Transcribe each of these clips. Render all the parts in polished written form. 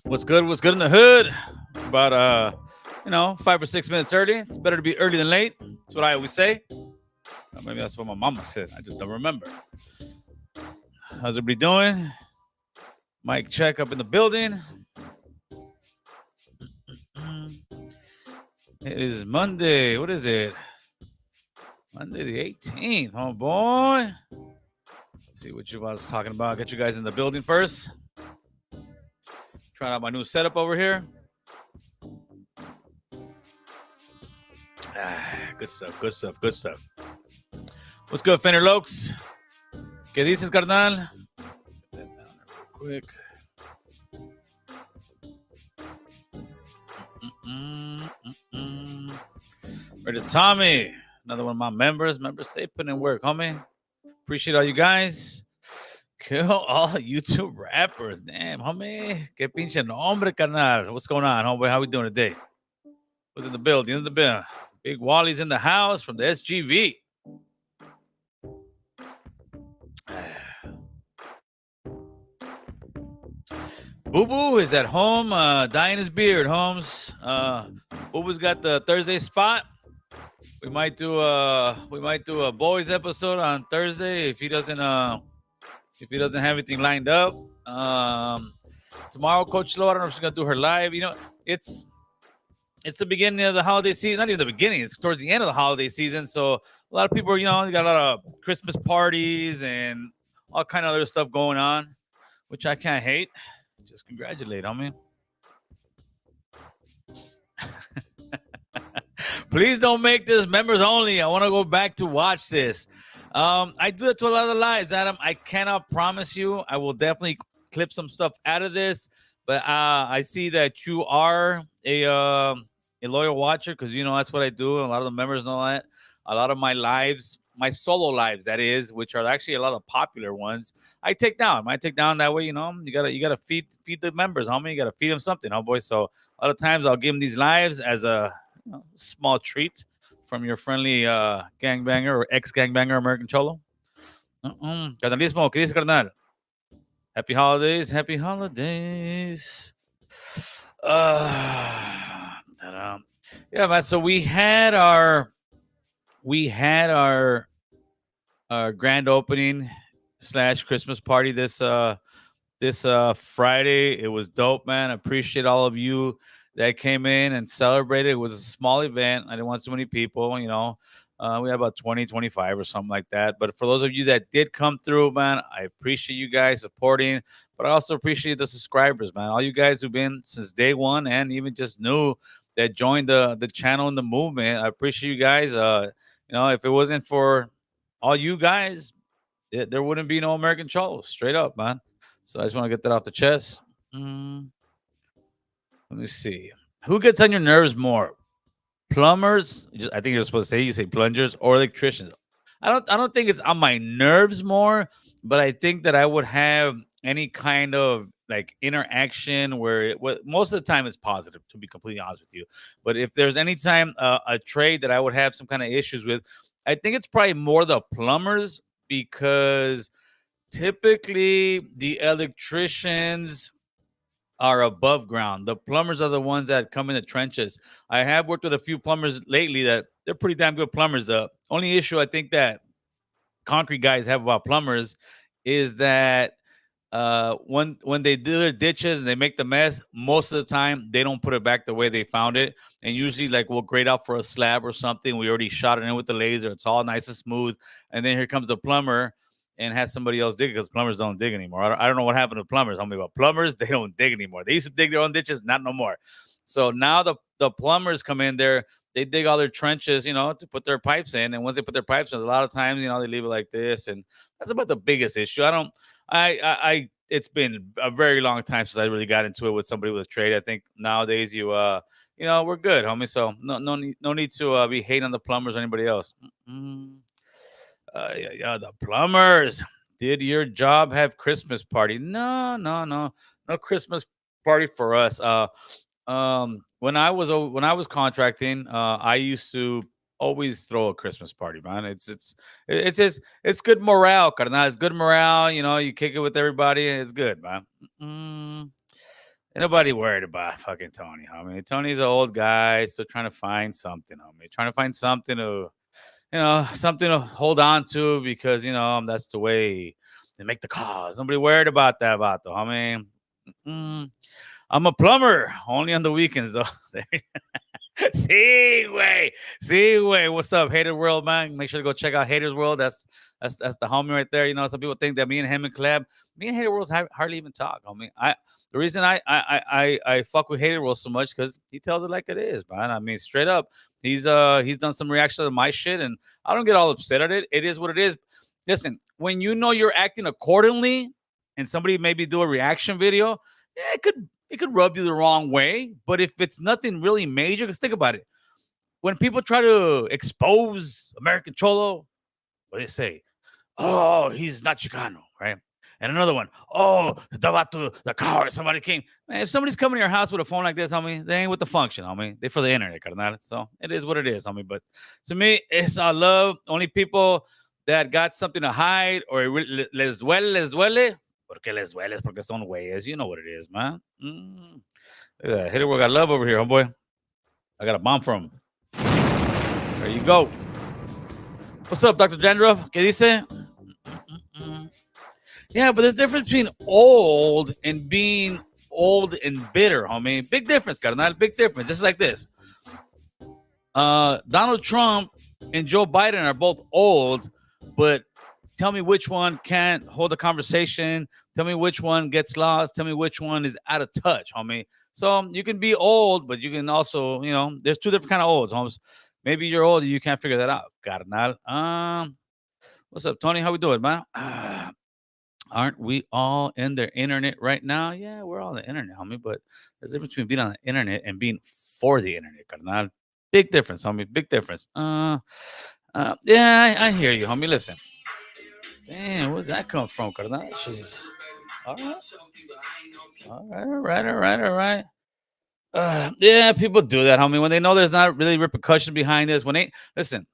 What's good? What's good in the hood? About 5 or 6 minutes early. It's better to be early than late. That's what I always say. Maybe that's what my mama said. I just don't remember. How's everybody doing? Mic check up in the building. It is Monday. What is it? Monday the 18th. Oh boy. Let's see what you was talking about. Get you guys in the building first. Trying out my new setup over here. Good stuff, good stuff, good stuff. What's good, Fender Lokes? ¿Qué dices, carnal? Put that down real quick. Ready to Tommy. Another one of my members. Members, stay putting in work, homie. Appreciate all you guys. Kill all YouTube rappers. Damn, homie. Que pinche nombre, carnal. What's going on, homie? How we doing today? What's in the building? What's in the building? Big Wally's in the house from the SGV. Boo Boo is at home, dyeing his beard. Holmes, Boo Boo's got the Thursday spot. We might do a boys episode on Thursday if he doesn't have anything lined up. Tomorrow, Coach Lo, I don't know if she's gonna do her live. It's the beginning of the holiday season. Not even the beginning; it's towards the end of the holiday season. So a lot of people, they got a lot of Christmas parties and all kind of other stuff going on, which I can't hate. Just congratulate, homie. Please don't make this members only. I want to go back to watch this. I do it to a lot of lives, Adam. I cannot promise you. I will definitely clip some stuff out of this, but I see that you are a loyal watcher because that's what I do. A lot of the members know that. A lot of my lives, my solo lives, that is, which are actually a lot of popular ones, I take down. I take down that way. You gotta feed the members, homie. You gotta feed them something, homeboy. So a lot of times I'll give them these lives as a small treat from your friendly gangbanger or ex-gangbanger American Cholo. Carnalismo, ¿qué dice, carnal? Happy holidays, happy holidays. Yeah, man. So we had our grand opening / Christmas party this Friday. It was dope, man. I appreciate all of you that came in and celebrated. It was a small event. I didn't want so many people, we had about 20, 25 or something like that. But for those of you that did come through, man, I appreciate you guys supporting, but I also appreciate the subscribers, man. All you guys who've been since day one and even just new that joined the channel and the movement. I appreciate you guys. If it wasn't for all you guys, there wouldn't be no American Cholo, straight up, man. So I just want to get that off the chest. Let me see. Who gets on your nerves more? Plumbers? I think you're supposed to say, you say plungers or electricians. I don't think it's on my nerves more, but I think that I would have any kind of like interaction where most of the time it's positive, to be completely honest with you. But if there's any time a trade that I would have some kind of issues with, I think it's probably more the plumbers, because typically the electricians are above ground. The plumbers are the ones that come in the trenches. I have worked with a few plumbers lately that they're pretty damn good plumbers. The only issue I think that concrete guys have about plumbers is that when they do their ditches and they make the mess, most of the time they don't put it back the way they found it. And usually, like, we'll grade out for a slab or something. We already shot it in with the laser. It's all nice and smooth. And then here comes the plumber and has somebody else dig, because plumbers don't dig anymore. I don't know what happened to plumbers. Tell me about plumbers. They don't dig anymore. They used to dig their own ditches, not no more. So now the plumbers come in there. They dig all their trenches, to put their pipes in. And once they put their pipes in, a lot of times, they leave it like this. And that's about the biggest issue. It's been a very long time since I really got into it with somebody with a trade. I think nowadays we're good, homie. So no need to be hating on the plumbers or anybody else. The plumbers. Did your job have Christmas party? No Christmas party for us. When I was contracting, I used to always throw a Christmas party, man. It's just it's good morale, carnal. It's good morale. You know, you kick it with everybody, and it's good, man. Mm, Ain't nobody worried about fucking Tony, homie. Tony's an old guy, still trying to find something, homie. Trying to find something to, something to hold on to because that's the way they make the calls. Nobody worried about that, about the homie. Mm, I'm a plumber, only on the weekends though. See way, see way. What's up, Hater World, man? Make sure to go check out Haters World. That's the homie right there. You know, some people think that me and him and collab. Me and Hater World hardly even talk, homie. The reason I fuck with Hater World so much because he tells it like it is, man. I mean, straight up. He's done some reaction to my shit, and I don't get all upset at it. It is what it is. Listen, when you know you're acting accordingly, and somebody maybe do a reaction video, yeah, it could rub you the wrong way. But if it's nothing really major, because think about it, when people try to expose American Cholo, what do they say? Oh, he's not Chicano, right? And another one, oh, the car, somebody came. Man, if somebody's coming to your house with a phone like this, homie, they ain't with the function, homie. They for the internet, carnal. So it is what it is, homie. But to me, it's all love. Only people that got something to hide or les duele, porque les duele, porque son güeyes. You know what it is, man. Look at that. Hit it, we got love over here, homeboy. I got a bomb from him. There you go. What's up, Dr. Dandruff? ¿Qué dice? Yeah, but there's a difference between old and being old and bitter, homie. Big difference, carnal. Big difference. Just like this. Donald Trump and Joe Biden are both old, but tell me which one can't hold a conversation. Tell me which one gets lost. Tell me which one is out of touch, homie. So you can be old, but you can also, there's two different kind of olds, homies. Maybe you're old and you can't figure that out, carnal. What's up, Tony? How we doing, man? Aren't we all in the internet right now? Yeah, we're all on the internet, homie. But there's a difference between being on the internet and being for the internet, carnal. Big difference, homie. Big difference. Yeah, I hear you, homie. Listen. Damn, where's that come from, carnal? Jeez. All right. All right. Yeah, people do that, homie. When they know there's not really repercussions behind this, when they listen,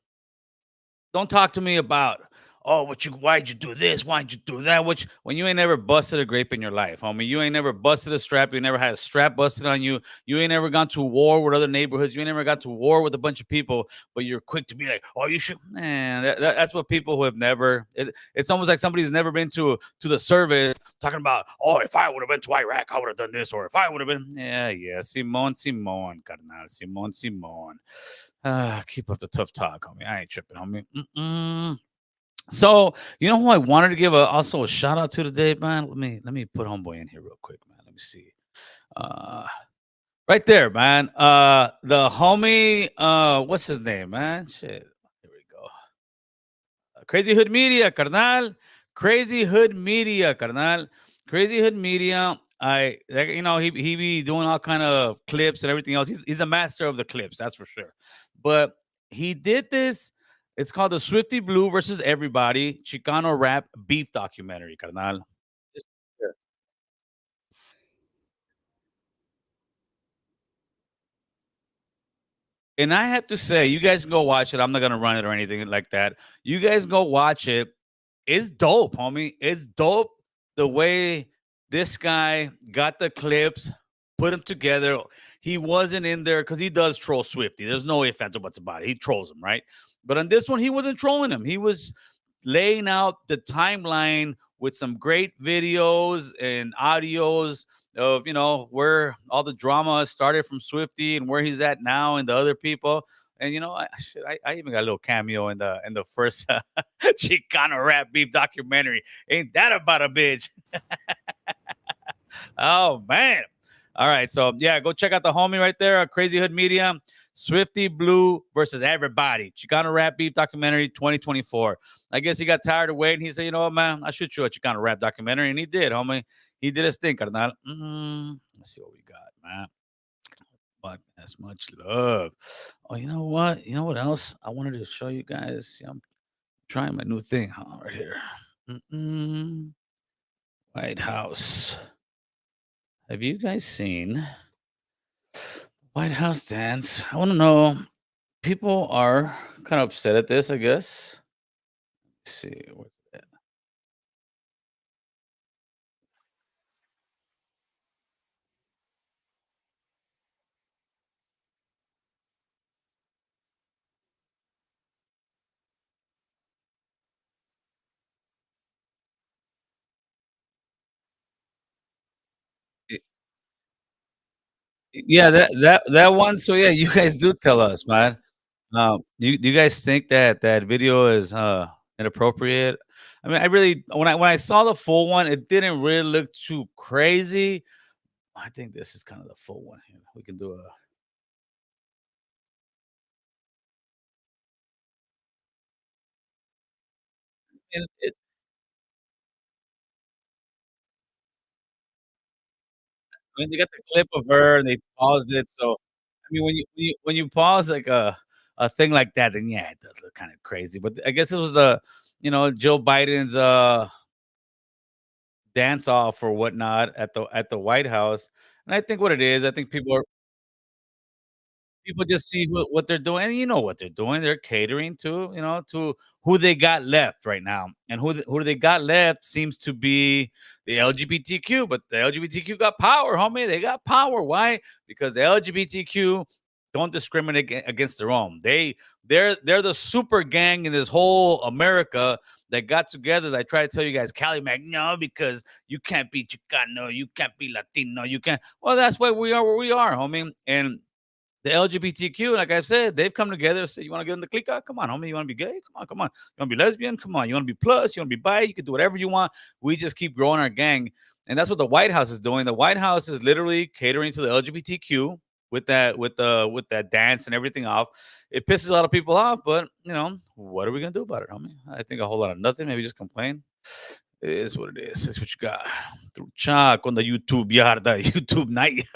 don't talk to me about why'd you do this? Why'd you do that? Which when you ain't never busted a grape in your life, homie. You ain't never busted a strap, you never had a strap busted on you, you ain't never gone to war with other neighborhoods, you ain't never got to war with a bunch of people, but you're quick to be like, oh, you should, man. That's what people who have never it's almost like somebody's never been to the service talking about, oh, if I would have been to Iraq, I would have done this, or if I would have been, yeah, Simon, carnal, Simon. Keep up the tough talk, homie. I ain't tripping, homie. So you know who I wanted to give also a shout out to today, man. Let me put homeboy in here real quick, man. Let me see. Uh, right there, man. The homie. What's his name, man? Shit. Here we go. Crazy Hood Media, carnal. Crazy Hood Media, carnal. Crazy Hood Media. He be doing all kind of clips and everything else. He's a master of the clips, that's for sure. But he did this. It's called the Swifty Blue versus Everybody Chicano Rap Beef Documentary, carnal. And I have to say, you guys can go watch it. I'm not gonna run it or anything like that. You guys go watch it. It's dope, homie. It's dope the way this guy got the clips, put them together. He wasn't in there because he does troll Swifty. There's no ifs, ands, or buts about it. He trolls him, right? But on this one, he wasn't trolling him. He was laying out the timeline with some great videos and audios of where all the drama started from Swifty and where he's at now and the other people. And I even got a little cameo in the first Chicano rap beef documentary. Ain't that about a bitch? Oh man. All right. So yeah, go check out the homie right there, Crazy Hood Media. Swifty Blue versus Everybody. Chicano rap beef documentary 2024. I guess he got tired of waiting. He said, you know what, man, I shoot you a Chicano rap documentary. And he did, homie. He did his thing, carnal. Let's see what we got, man. But as much love. Oh, you know what? You know what else I wanted to show you guys? See, I'm trying my new thing right here. White House. Have you guys seen White House dance? I want to know. People are kind of upset at this, I guess. Let's see. What's that? Y- Yeah, that one. So yeah, you guys do tell us, man. Do you guys think that that video is inappropriate? I mean, I really when I saw the full one, it didn't really look too crazy. I think this is kind of the full one here. We can do a. I mean, they got the clip of her and they paused it, so I mean, when you pause like a thing like that, then yeah, it does look kinda crazy, but I guess this was the Joe Biden's, dance off or whatnot at the White House, and I think what it is, I think people just see what they're doing, and you know what they're doing. They're catering to who they got left right now, and who they got left seems to be the LGBTQ. But the LGBTQ got power, homie. They got power. Why? Because the LGBTQ don't discriminate against their own. They're the super gang in this whole America that got together. That I try to tell you guys, Cali Mac, no, because you can't be Chicano, you can't be Latino, you can't. Well, that's why we are where we are, homie, and the LGBTQ, like I've said, they've come together. So you want to get in the clique? Come on, homie. You want to be gay? Come on, come on. You want to be lesbian? Come on. You want to be plus? You want to be bi? You can do whatever you want. We just keep growing our gang, and that's what the White House is doing. The White House is literally catering to the LGBTQ with that dance and everything off. It pisses a lot of people off, but what are we gonna do about it, homie? I think a whole lot of nothing. Maybe just complain. It is what it is. It's what you got. Trucha con the YouTube yarda, YouTube night.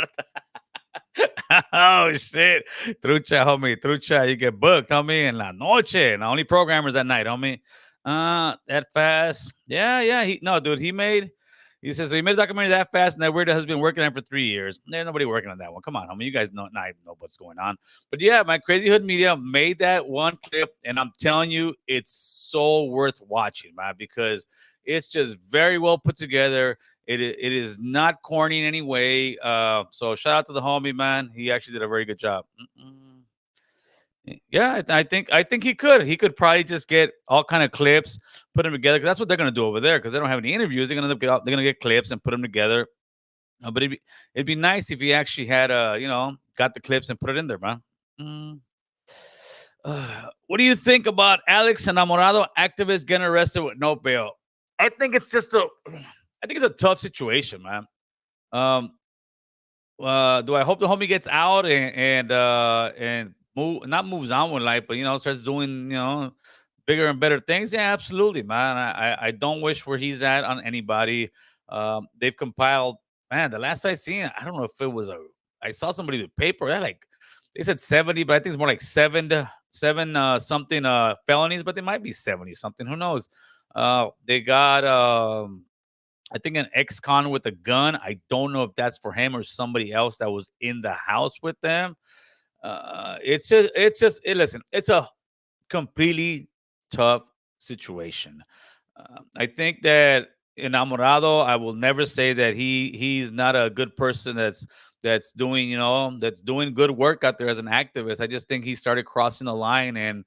Oh shit. Trucha, homie. Trucha, you get booked, homie, en la noche. And the only programmers at night, homie. That fast. Yeah, yeah. No, dude, he says so he made a documentary that fast and that weird has been working on it for 3 years. There's nobody working on that one. Come on, homie. You guys not even know what's going on. But yeah, my Crazy Hood Media made that one clip, and I'm telling you, it's so worth watching, man, because it's just very well put together. It is not corny in any way. So shout out to the homie, man. He actually did a very good job. Yeah, I think he could probably just get all kind of clips, put them together. 'Cause that's what they're gonna do over there because they don't have any interviews. They're gonna get clips and put them together. But it'd be nice if he actually had got the clips and put it in there, man. Mm. What do you think about Alex Enamorado activist getting arrested with no bail? I think it's just a I think it's a tough situation, man. Um, do I hope the homie gets out and move not moves on with life, but starts doing bigger and better things? Yeah, absolutely, man. I don't wish where he's at on anybody. They've compiled, man. The last I seen, I don't know if it was a. I saw somebody with paper. They said 70, but I think it's more like seven something felonies, but they might be 70 something. Who knows? They got I think an ex-con with a gun. I don't know if that's for him or somebody else that was in the house with them. Listen, it's a completely tough situation. I think that enamorado, I will never say that he's not a good person that's doing good work out there as an activist. I just think he started crossing the line and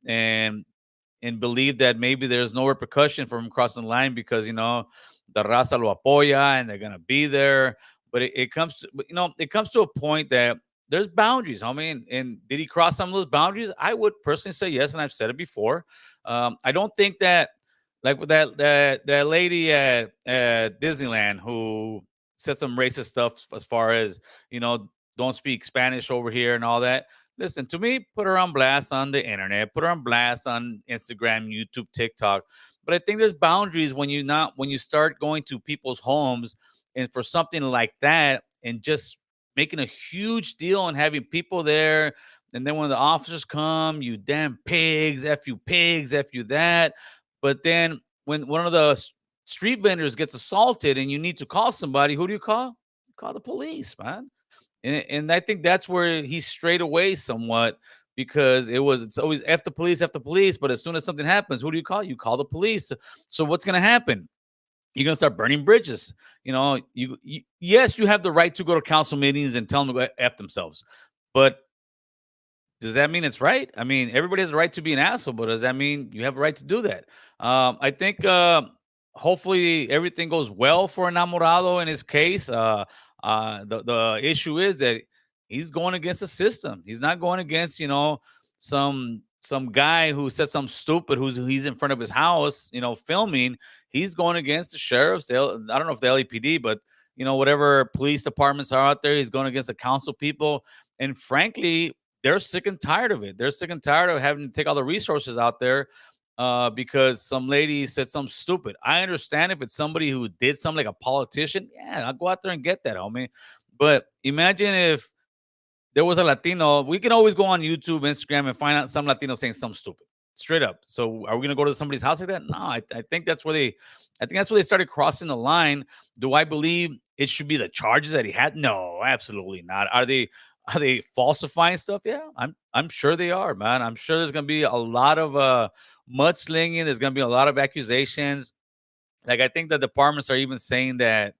and believe that maybe there's no repercussion for him crossing the line because the raza lo apoya and they're gonna be there. But it comes to a point that there's boundaries, homie. And did he cross some of those boundaries? I would personally say yes, and I've said it before. I don't think that like with that lady at Disneyland who said some racist stuff as far as don't speak Spanish over here and all that. Listen, to me, put her on blast on the internet, put her on blast on Instagram, YouTube, TikTok. But I think there's boundaries when you start going to people's homes and for something like that and just making a huge deal and having people there. And then when the officers come, you damn pigs, F you that. But then when one of the street vendors gets assaulted and you need to call somebody, who do you call? You call the police, man. And I think that's where he strayed away somewhat. because it's always F the police, F the police. But as soon as something happens, who do you call? You call the police. So what's gonna happen? You're gonna start burning bridges. Yes, you have the right to go to council meetings and tell them to go F themselves. But does that mean it's right? I mean, everybody has a right to be an asshole, but does that mean you have a right to do that? I think hopefully everything goes well for Enamorado in his case. The issue is that he's going against the system. He's not going against some guy who said something stupid he's in front of his house filming. He's going against the sheriffs. I don't know if the LAPD, but whatever police departments are out there. He's going against the council people, and frankly they're sick and tired of it. They're sick and tired of having to take all the resources out there because some lady said something stupid. I understand if it's somebody who did something like a politician. Yeah, I'll go out there and get that, homie. But imagine if there was a Latino. We can always go on YouTube, Instagram, and find out some Latino saying something stupid, straight up. So are we gonna go to somebody's house like that? No, I think that's where they started crossing the line. Do I believe it should be the charges that he had? No, absolutely not. Are they falsifying stuff? Yeah, I'm sure they are, man. I'm sure there's gonna be a lot of mudslinging. There's gonna be a lot of accusations. Like I think the departments are even saying that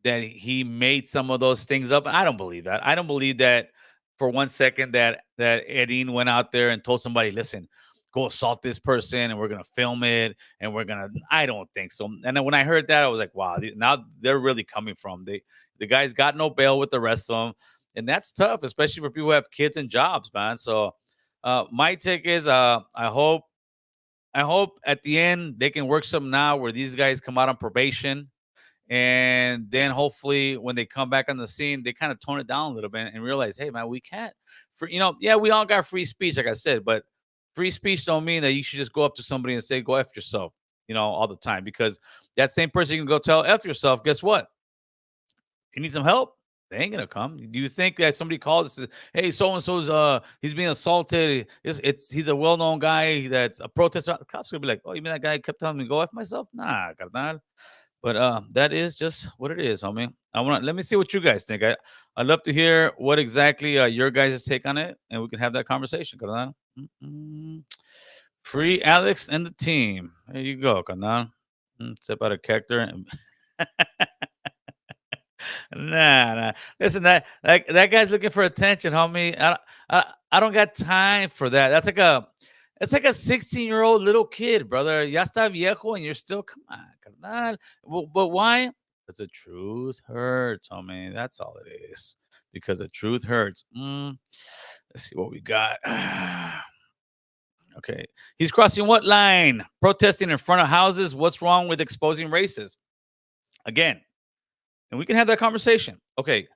he made some of those things up. I don't believe that. I don't believe that for 1 second that Edin went out there and told somebody, listen, go assault this person and we're gonna film it and we're gonna. I don't think so. And then when I heard that, I was like, wow, now they're really coming from the guy's got no bail with the rest of them, and that's tough, especially for people who have kids and jobs, man. So my take is, I hope at the end they can work something out where these guys come out on probation, and then hopefully when they come back on the scene, they kind of tone it down a little bit and realize, hey man, we can't yeah, we all got free speech, like I said, but free speech don't mean that you should just go up to somebody and say, go F yourself, all the time. Because that same person can go tell F yourself, guess what? If you need some help, they ain't gonna come. Do you think that somebody calls and says, hey, so and so's he's being assaulted. He's a well-known guy that's a protester. The cops gonna be like, oh, you mean that guy kept telling me to go F myself? Nah, carnal. But that is just what it is, homie. Let me see what you guys think. I'd love to hear what exactly your guys' take on it, and we can have that conversation, carnal. Mm-mm. Free Alex and the team. There you go, carnal. Step out of character. Nah. Listen, that guy's looking for attention, homie. I don't got time for that. It's like a 16-year-old little kid, brother. Ya está viejo, and you're still, come on, carnal. But why? Because the truth hurts, homie. That's all it is. Because the truth hurts. Let's see what we got. Okay. He's crossing what line? Protesting in front of houses. What's wrong with exposing races? Again, and we can have that conversation. Okay,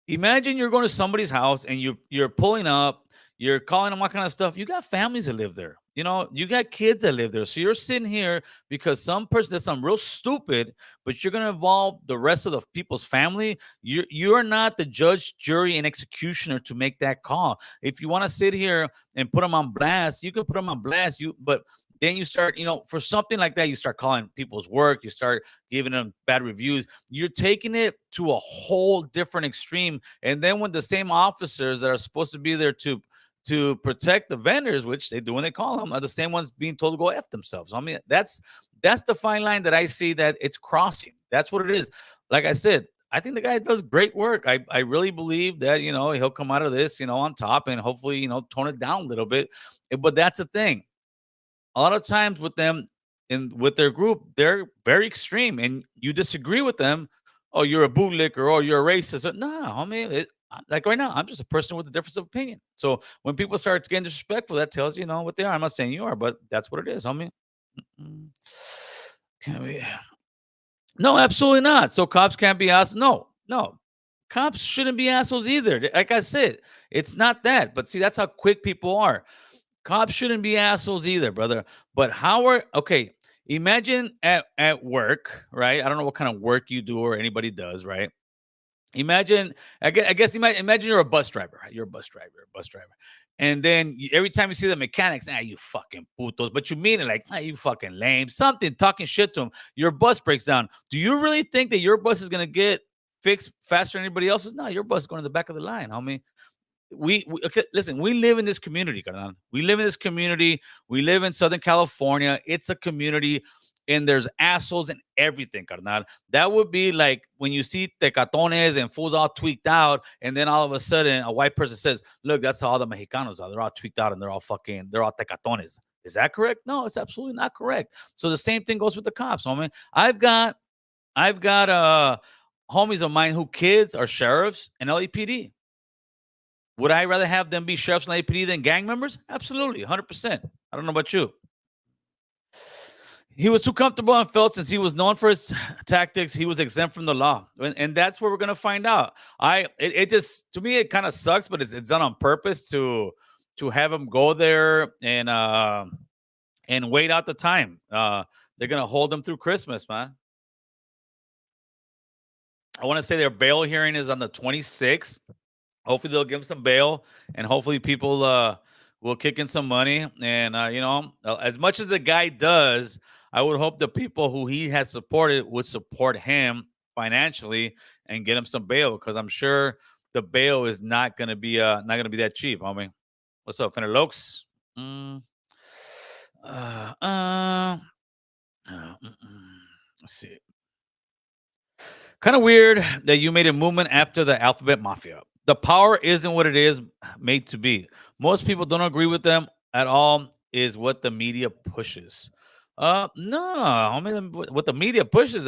imagine you're going to somebody's house and you're pulling up, you're calling them all kind of stuff. You got families that live there. You got kids that live there. So you're sitting here because some person does something real stupid, but you're going to involve the rest of the people's family. You're not the judge, jury, and executioner to make that call. If you want to sit here and put them on blast, you can put them on blast. But then you start, for something like that, you start calling people's work, you start giving them bad reviews. You're taking it to a whole different extreme. And then when the same officers that are supposed to be there to protect the vendors, which they do when they call them, are the same ones being told to go F themselves. I mean, that's the fine line that I see that it's crossing. That's what it is. Like I said, I think the guy does great work. I really believe that, he'll come out of this, on top, and hopefully, tone it down a little bit. But that's the thing. A lot of times with them with their group, they're very extreme, and you disagree with them. Oh, you're a bootlicker, or you're a racist. No, homie. Like right now, I'm just a person with a difference of opinion. So when people start getting disrespectful, that tells you, what they are. I'm not saying you are, but that's what it is, homie. Mm-mm. Can we? No, absolutely not. So cops can't be assholes. No. Cops shouldn't be assholes either. Like I said, it's not that. But see, that's how quick people are. Cops shouldn't be assholes either, brother. But okay? Imagine at work, right? I don't know what kind of work you do or anybody does, right? Imagine, I guess imagine you're a bus driver, right? You're a bus driver. And then every time you see the mechanics, you fucking putos, but you mean it like, you fucking lame, something, talking shit to them. Your bus breaks down. Do you really think that your bus is going to get fixed faster than anybody else's? No, your bus is going to the back of the line, homie. okay, listen, we live in this community, carnal. We live in this community. We live in Southern California. It's a community, and there's assholes and everything, carnal. That would be like when you see tecatones and fools all tweaked out, and then all of a sudden a white person says, "Look, that's how all the Mexicanos are. They're all tweaked out and they're all tecatones." Is that correct? No, it's absolutely not correct. So the same thing goes with the cops, homie. I've got homies of mine who kids are sheriffs and LAPD. Would I rather have them be sheriffs and LAPD than gang members? Absolutely, 100%. I don't know about you. He was too comfortable and felt since he was known for his tactics, he was exempt from the law, and that's what we're gonna find out. It just to me it kind of sucks, but it's done on purpose to have him go there and wait out the time. They're gonna hold him through Christmas, man. I want to say their bail hearing is on the 26th. Hopefully they'll give him some bail, and hopefully people will kick in some money. And as much as the guy does, I would hope the people who he has supported would support him financially and get him some bail, because I'm sure the bail is not gonna be that cheap, homie. What's up, Fender Lokes? Mm, uh, uh, let's see. Kind of weird that you made a movement after the Alphabet Mafia. The power isn't what it is made to be. Most people don't agree with them at all, is what the media pushes. No, I mean, what the media pushes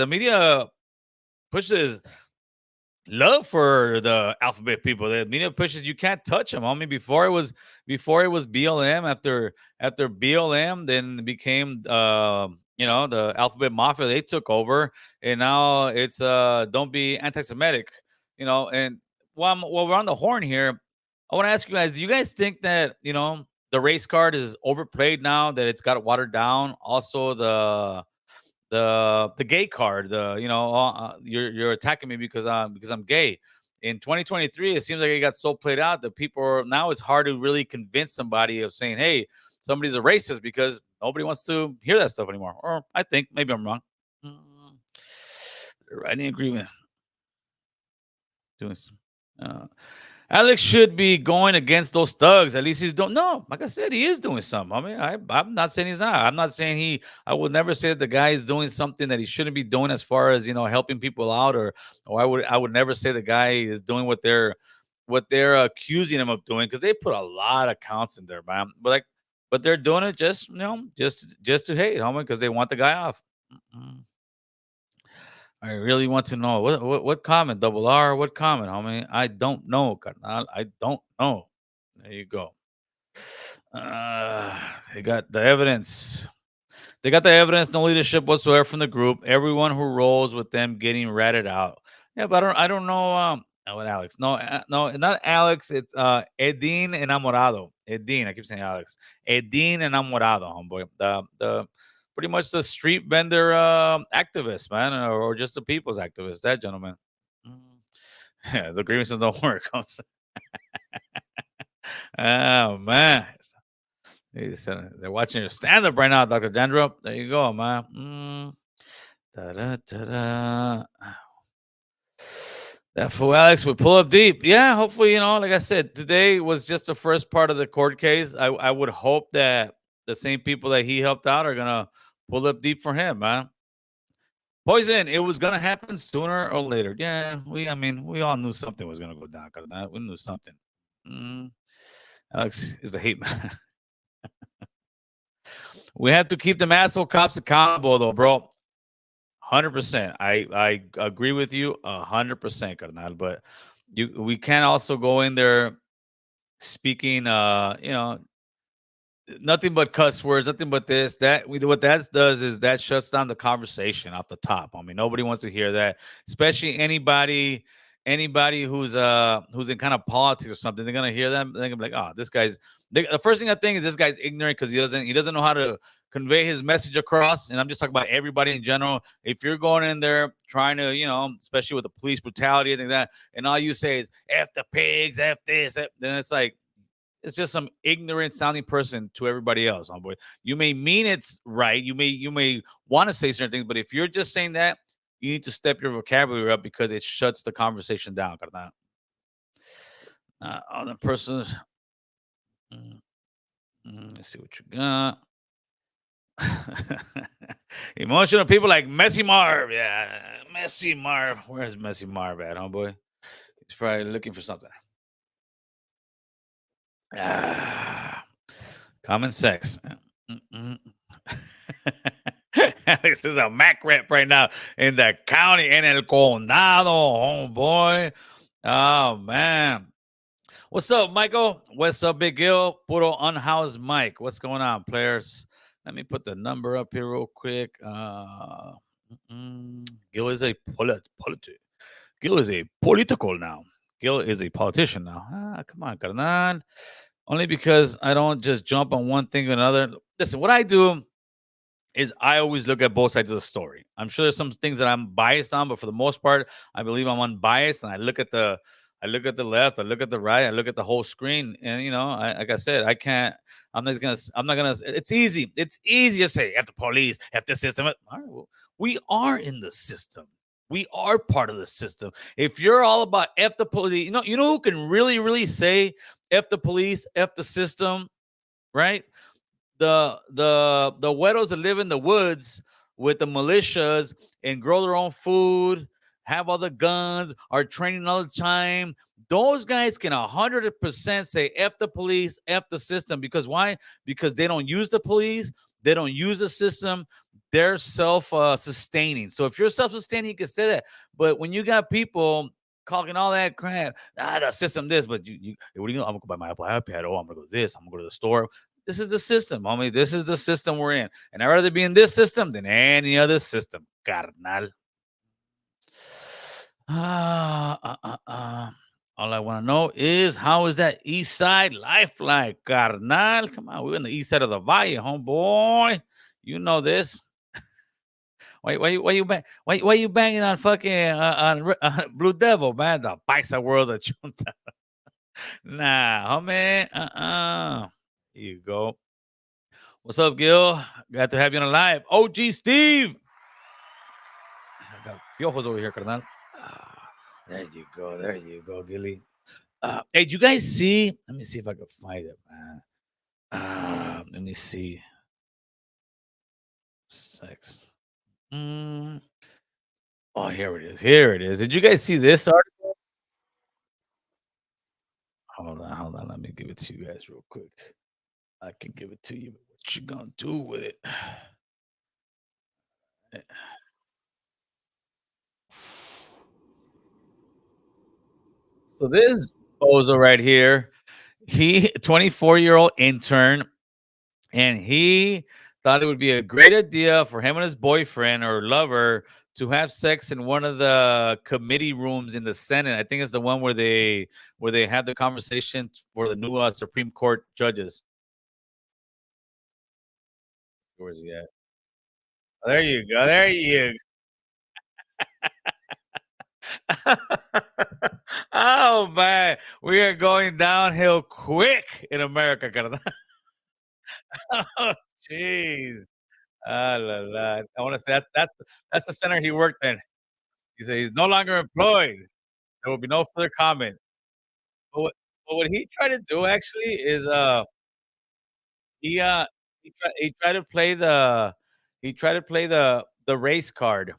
love for the alphabet people. The media pushes you can't touch them. I mean, before it was BLM. After BLM, then it became the alphabet mafia. They took over, and now it's don't be anti-Semitic. And while we're on the horn here, I want to ask you guys: do you guys think that the race card is overplayed now that it's got watered down? Also, the gay card, you're attacking me because I'm gay. In 2023, it seems like it got so played out that people now it's hard to really convince somebody of saying, hey, somebody's a racist, because nobody wants to hear that stuff anymore. Or I think maybe I'm wrong. Mm, Writing agreement. Doing some. Alex should be going against those thugs. At least he's don't. No, like I said, he is doing something. I mean, I'm not saying he's not. I'm not saying he. I would never say that the guy is doing something that he shouldn't be doing, as far as helping people out, or I would never say the guy is doing what they're accusing him of doing, because they put a lot of counts in there, man. But they're doing it just to hate, homie, because they want the guy off. Mm-mm. I really want to know what comment, double R, what comment, homie? I don't know, carnal. I don't know. There you go. They got the evidence. They got the evidence. No leadership whatsoever from the group. Everyone who rolls with them getting ratted out. Yeah, but I don't know. What Alex? No, no, not Alex. It's Edin Enamorado. Edin. I keep saying Alex. Edin Enamorado, homeboy. The pretty much the street vendor activist, man, or just the people's activist. That gentleman. Mm. Yeah, the grievances don't work. Oh man. They're watching your stand up right now, Dr. Dandrup. There you go, man. Da-da, da-da. That fool Alex would pull up deep. Yeah, hopefully, like I said, today was just the first part of the court case. I would hope that the same people that he helped out are gonna pull up deep for him, man. Poison, it was gonna happen sooner or later. Yeah, we all knew something was gonna go down. We knew something. Mm, Alex is a hate man. We have to keep the asshole cops accountable, though, bro. 100%. I agree with you 100%, carnal. But we can't also go in there speaking, nothing but cuss words, nothing but this, that. What that does is that shuts down the conversation off the top. I mean, nobody wants to hear that, especially anybody who's in kind of politics or something. They're gonna hear them. They're gonna be like, oh, this guy's. The first thing I think is this guy's ignorant, because he doesn't know how to convey his message across. And I'm just talking about everybody in general. If you're going in there trying to, especially with the police brutality and that, and all you say is "f the pigs, f this," then it's like, it's just some ignorant sounding person to everybody else, homeboy. You may mean it's right. You may want to say certain things, but if you're just saying that, you need to step your vocabulary up, because it shuts the conversation down, carnal. Other persons. Let's see what you got. Emotional people like Messy Marv. Yeah, Messy Marv. Where's Messy Marv at, homeboy? He's probably looking for something. Common sex. Alex is a Mac rep right now in the county, in El Condado, homeboy. Oh, man. What's up, Michael? What's up, Big Gil? Puro unhoused Mike. What's going on, players? Let me put the number up here real quick. Gil is a Gil is a political now. Gil is a politician now. Come on, carnal. Only because I don't just jump on one thing or another. Listen, what I do is I always look at both sides of the story. I'm sure there's some things that I'm biased on, but for the most part, I believe I'm unbiased, and I look at the left, I look at the right, I look at the whole screen, and like I said, I'm not gonna. It's easy. It's easy to say F the police, F the system. All right, well, we are in the system. We are part of the system. If you're all about F the police, you know who can really, really say F the police, F the system, right? The widows that live in the woods with the militias and grow their own food, have all the guns, are training all the time. Those guys can 100% say F the police, F the system. Because why? Because they don't use the police, they don't use the system. They're self-sustaining. So if you're self-sustaining, you can say that. But when you got people caulking all that crap, the system this, but you what do you know? I'm gonna go buy my Apple iPad. Oh, I'm gonna go to this. I'm gonna go to the store. This is the system, homie. This is the system we're in. And I'd rather be in this system than any other system, carnal. All I want to know is, how is that east side life like, carnal? Come on, we're in the east side of the Valle, homeboy. You know this. Why you banging on fucking on Blue Devil, man? The Paisa world of Chunta. Nah, homie. Here you go. What's up, Gil? Glad to have you on the live. OG Steve. I got piojos over here, carnal. There you go. There you go, Gilly. Hey, do you guys see? Let me see if I can find it, man. Let me see. Sex. Oh, here it is. Here it is. Did you guys see this article? Hold on. Let me give it to you guys real quick. I can give it to you. What you gonna do with it? So this bozo right here, he 24-year-old intern, and he thought it would be a great idea for him and his boyfriend or lover to have sex in one of the committee rooms in the Senate. I think it's the one where they have the conversation for the new Supreme Court judges. Where's he at? Oh, there you go. There you Oh man, we are going downhill quick in America, carnal. Oh, jeez. Ah, la, la. I want to say that's the center he worked in. He said he's no longer employed. There will be no further comment. But what he tried to do actually is he he tried to play the race card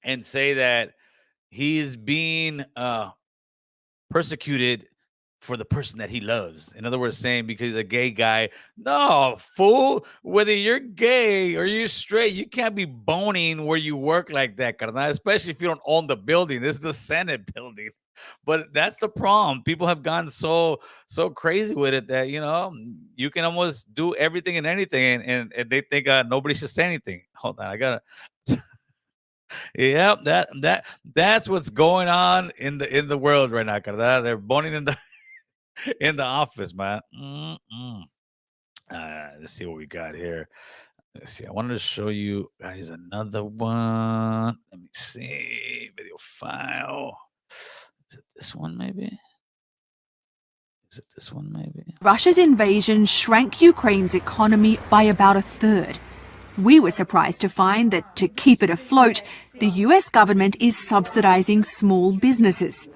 and say that he's being persecuted for the person that he loves. In other words, saying because he's a gay guy. No, fool. Whether you're gay or you're straight, you can't be boning where you work like that, carnal, especially if you don't own the building. This is the Senate building. But that's the problem. People have gone so crazy with it that you can almost do everything and anything, and they think nobody should say anything. Hold on, I gotta Yep, that's what's going on in the world right now, carnal. They're boning in the in the office, man. Let's see what we got here. Let's see. I wanted to show you guys another one. Let me see. Video file. Is it this one, maybe? Is it this one, maybe? Russia's invasion shrank Ukraine's economy by about a third. We were surprised to find that to keep it afloat, the US government is subsidising small businesses.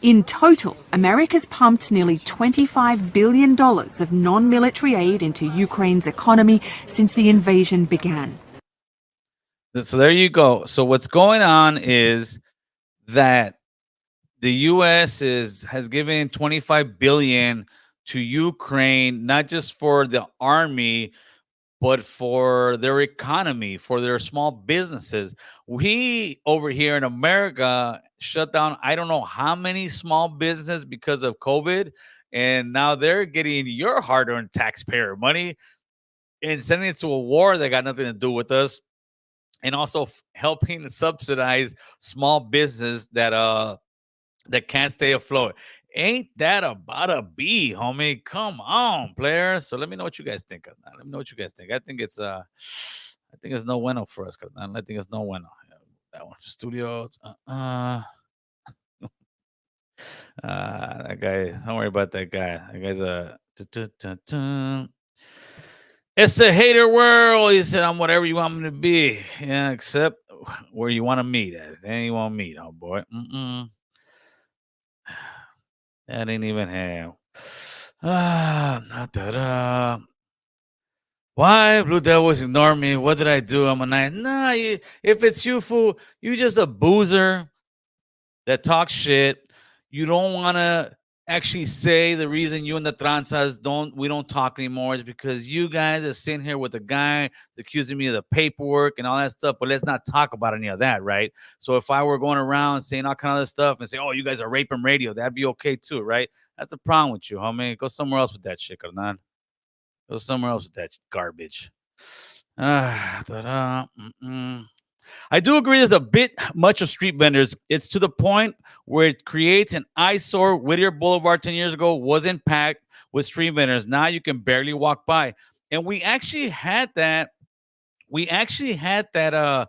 In total, America's pumped nearly $25 billion of non-military aid into Ukraine's economy since the invasion began. So there you go. So what's going on is that the U.S. has given 25 billion to Ukraine, not just for the army, but for their economy, for their small businesses. We over here in America shut down I don't know how many small businesses because of COVID, and now they're getting your hard-earned taxpayer money and sending it to a war that got nothing to do with us, and also helping subsidize small business that can't stay afloat. Ain't that about a B, homie? Come on, players. So let me know what you guys think of that. Let me know what you guys think. I think it's no bueno for us, carnal. I think it's no bueno. Yeah, that one for studios. That guy. Don't worry about that guy. That guy's a. It's a hater world. He said, "I'm whatever you want me to be." Yeah, except where you want to meet at. Then you want to meet, oh boy. That ain't even him. Da-da. Why Blue Devils ignore me? What did I do? I'm a night. Nah, if it's you, fool, you just a boozer that talks shit. You don't want to actually say the reason you and the tranzas we don't talk anymore is because you guys are sitting here with a guy accusing me of the paperwork and all that stuff. But let's not talk about any of that, right? So if I were going around saying all kind of other stuff and say, "Oh, you guys are raping radio," that'd be okay too, right? That's a problem with you, homie. Go somewhere else with that shit, carnal. Go somewhere else with that garbage. Da-da, I do agree there's a bit much of street vendors. It's to the point where it creates an eyesore. Whittier Boulevard 10 years ago wasn't packed with street vendors. Now you can barely walk by. And we actually had that. We actually had that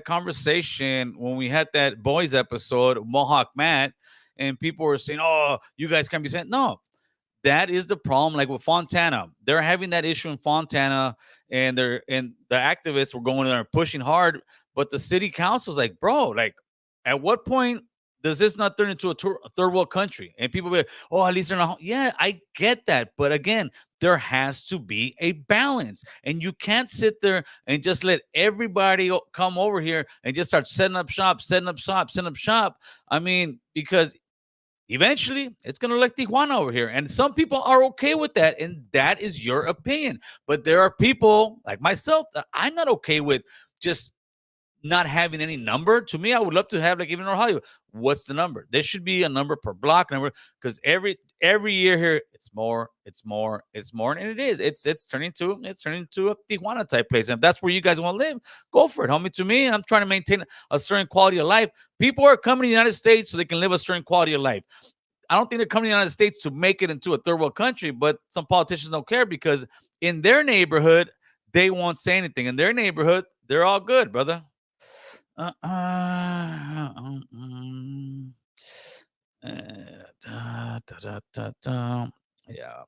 conversation when we had that boys episode, Mohawk Matt, and people were saying, "Oh, you guys can't be saying no." That is the problem. Like with Fontana, they're having that issue in Fontana, and the activists were going there and pushing hard, but the city council's like, bro, like, at what point does this not turn into a third world country? And people be like, oh, at least they're not. Yeah, I get that, but again, there has to be a balance, and you can't sit there and just let everybody come over here and just start setting up shop, setting up shop, setting up shop. I mean, because eventually it's going to look like Tijuana over here. And some people are okay with that. And that is your opinion. But there are people like myself that I'm not okay with just not having any number. To me, I would love to have, like, even in Ohio, what's the number? There should be a number per block number, because every year here it's more, and it is. It's turning to a Tijuana type place. And if that's where you guys want to live, go for it, homie. To me, I'm trying to maintain a certain quality of life. People are coming to the United States so they can live a certain quality of life. I don't think they're coming to the United States to make it into a third world country, but some politicians don't care because in their neighborhood, they won't say anything. In their neighborhood, they're all good, brother. Uh, uh, um, yeah.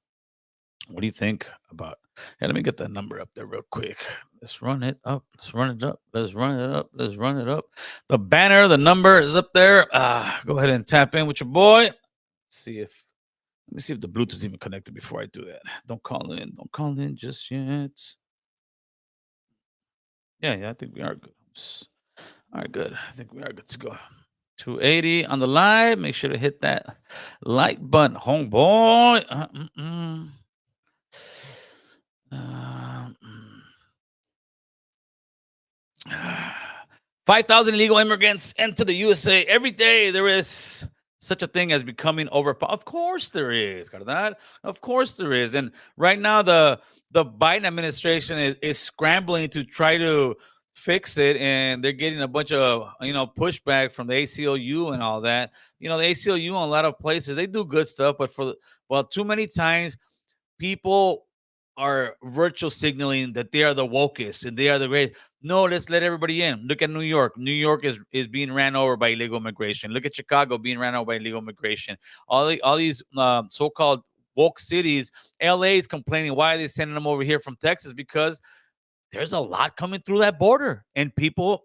What do you think about? Yeah, let me get that number up there real quick. Let's run it up. Let's run it up. Let's run it up. Let's run it up. The banner, the number is up there. Go ahead and tap in with your boy. Let me see if the Bluetooth is even connected before I do that. Don't call in. Don't call in just yet. Yeah, I think we are good. All right, good. I think we are good to go. 280 on the live. Make sure to hit that like button, homeboy. mm. 5,000 illegal immigrants enter the USA every day. There is such a thing as becoming overpowered. Of course there is, Carnal. Of course there is. And right now the Biden administration is scrambling to try to fix it, and they're getting a bunch of pushback from the ACLU and all that. The ACLU in a lot of places, they do good stuff, but too many times people are virtual signaling that they are the wokest and they are the great. No, let's let everybody in. Look at New York. New York is being ran over by illegal immigration. Look at Chicago being ran over by illegal immigration. All these so-called woke cities. LA is complaining, why are they sending them over here from Texas? Because there's a lot coming through that border, and people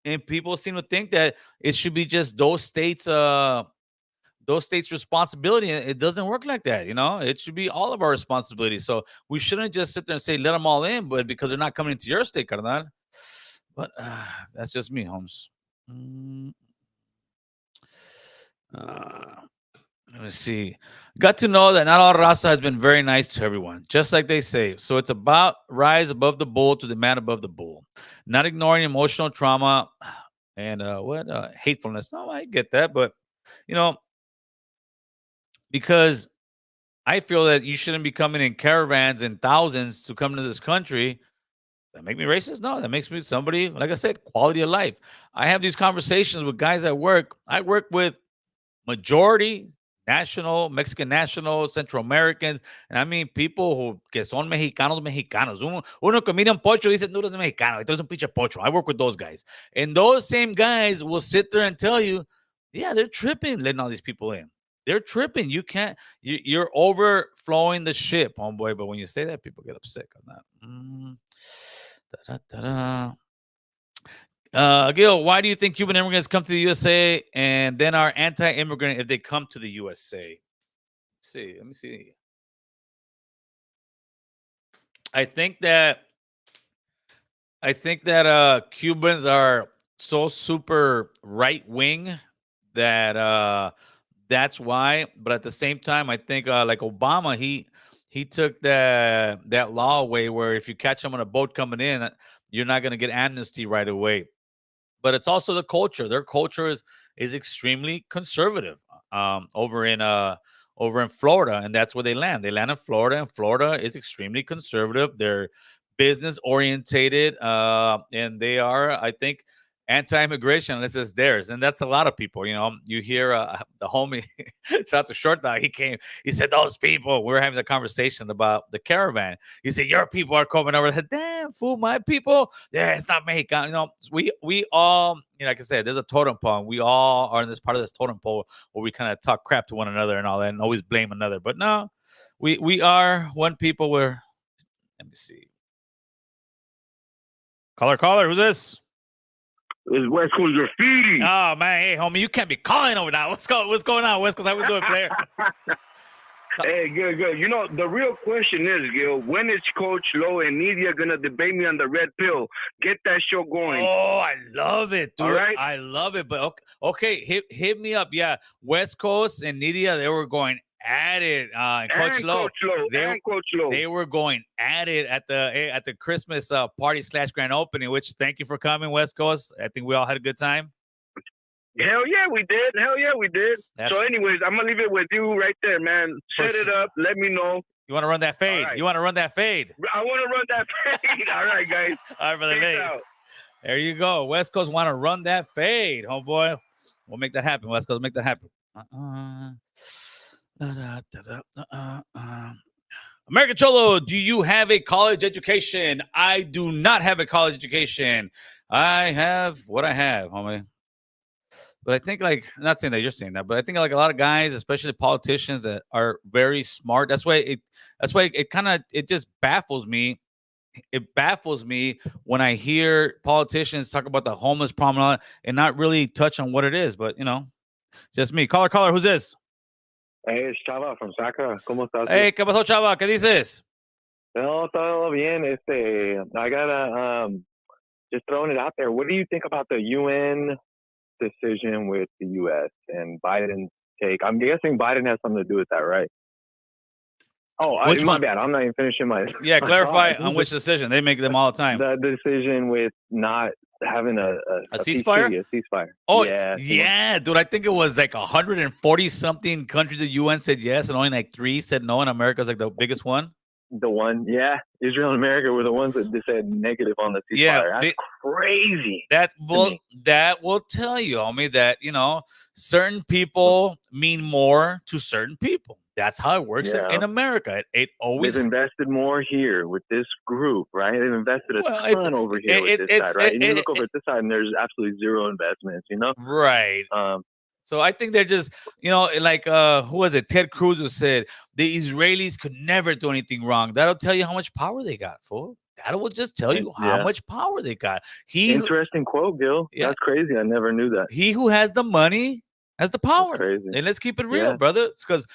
seem to think that it should be just those states' responsibility. And it doesn't work like that, It should be all of our responsibility. So we shouldn't just sit there and say let them all in, but because they're not coming into your state, carnal. But that's just me, Holmes. Mm, uh, Let me see. Got to know that not all raza has been very nice to everyone, just like they say. So it's about rise above the bull to the man above the bull, not ignoring emotional trauma and hatefulness. No, I get that, but you know, because I feel that you shouldn't be coming in caravans in thousands to come to this country. That make me racist? No, that makes me somebody, like I said, quality of life. I have these conversations with guys at work. I work with majority Mexican national, Central Americans, and I mean people who que son mexicanos. Uno que mira un pocho dice, no, eres mexicano. Entonces un pinche pocho. I work with those guys. And those same guys will sit there and tell you, yeah, they're tripping letting all these people in. They're tripping. You're overflowing the ship, homeboy. But when you say that, people get upset on that. Da-da-da-da. Gil, why do you think Cuban immigrants come to the USA and then are anti-immigrant if they come to the USA? Let me see. I think that Cubans are so super right wing that that's why. But at the same time, I think like Obama, he took that law away where if you catch them on a boat coming in, you're not going to get amnesty right away. But it's also the culture. Their culture is extremely conservative over in Florida, and that's where they land. They land in Florida, and Florida is extremely conservative. They're business orientated, and they are, I think, anti-immigration unless it's theirs, and that's a lot of people. You hear the homie, shout out to Short Dog. He came, he said those people. We were having a conversation about the caravan. He said your people are coming over. I said, damn fool, my people. Yeah, it's not Mexican. We all, like I said, there's a totem pole. We all are in this part of this totem pole where we kind of talk crap to one another and all that, and always blame another. But no, we are one people. Where, let me see. Caller, who's this? It's West Coast Graffiti. Oh man, hey homie, you can't be calling over now. What's going on, West Coast? How we doing, player? Hey, good. The real question is, Gil, when is Coach Lowe and Nidia gonna debate me on the red pill? Get that show going. Oh, I love it, dude. All right? I love it. But okay, hit me up. Yeah, West Coast and Nidia, they were going at it. Coach Lowe, they were going at it at the Christmas party / grand opening. Which thank you for coming, West Coast. I think we all had a good time. Hell yeah, we did. So, anyways, I'm gonna leave it with you right there, man. Set it up. Let me know. You want to run that fade? Right. You want to run that fade? I want to run that fade. All right, guys. All right, brother. There you go. West Coast want to run that fade, homeboy. We'll make that happen. West Coast, make that happen. American Cholo, do you have a college education? I do not have a college education. I have what I have, homie. But I think, like, I'm not saying that you're saying that, but I think like a lot of guys, especially politicians that are very smart. That's why it just baffles me. It baffles me when I hear politicians talk about the homeless problem and not really touch on what it is. But just me. Caller, who's this? Hey, it's Chava from Sacra. ¿Cómo estás? Hey, ¿qué pasó, Chava? ¿Qué dices? No, todo bien. I gotta just throwing it out there. What do you think about the UN decision with the U.S. and Biden's take? I'm guessing Biden has something to do with that, right? Oh, my bad. I'm not even finishing my. Yeah, clarify on which decision. They make them all the time. The decision with not having a ceasefire? A ceasefire. Oh, yeah, dude. I think it was like 140 something countries the UN said yes, and only like 3 said no, and America's like the biggest one. The one, yeah. Israel and America were the ones that said negative on the ceasefire. Yeah, that's crazy. That will tell you, homie, that certain people mean more to certain people. That's how it works in America. It always. They've invested more here with this group, right? They've invested a ton over here with this side, right? And you look over at this side, and there's absolutely zero investments. Right. So I think they're just, like who was it? Ted Cruz who said the Israelis could never do anything wrong. That'll tell you how much power they got, fool. that will just tell you how Yeah. much power they got. Interesting quote, Gil. Yeah. That's crazy. I never knew that. He who has the money has the power. crazy. And let's keep it real, Yeah. brother. It's because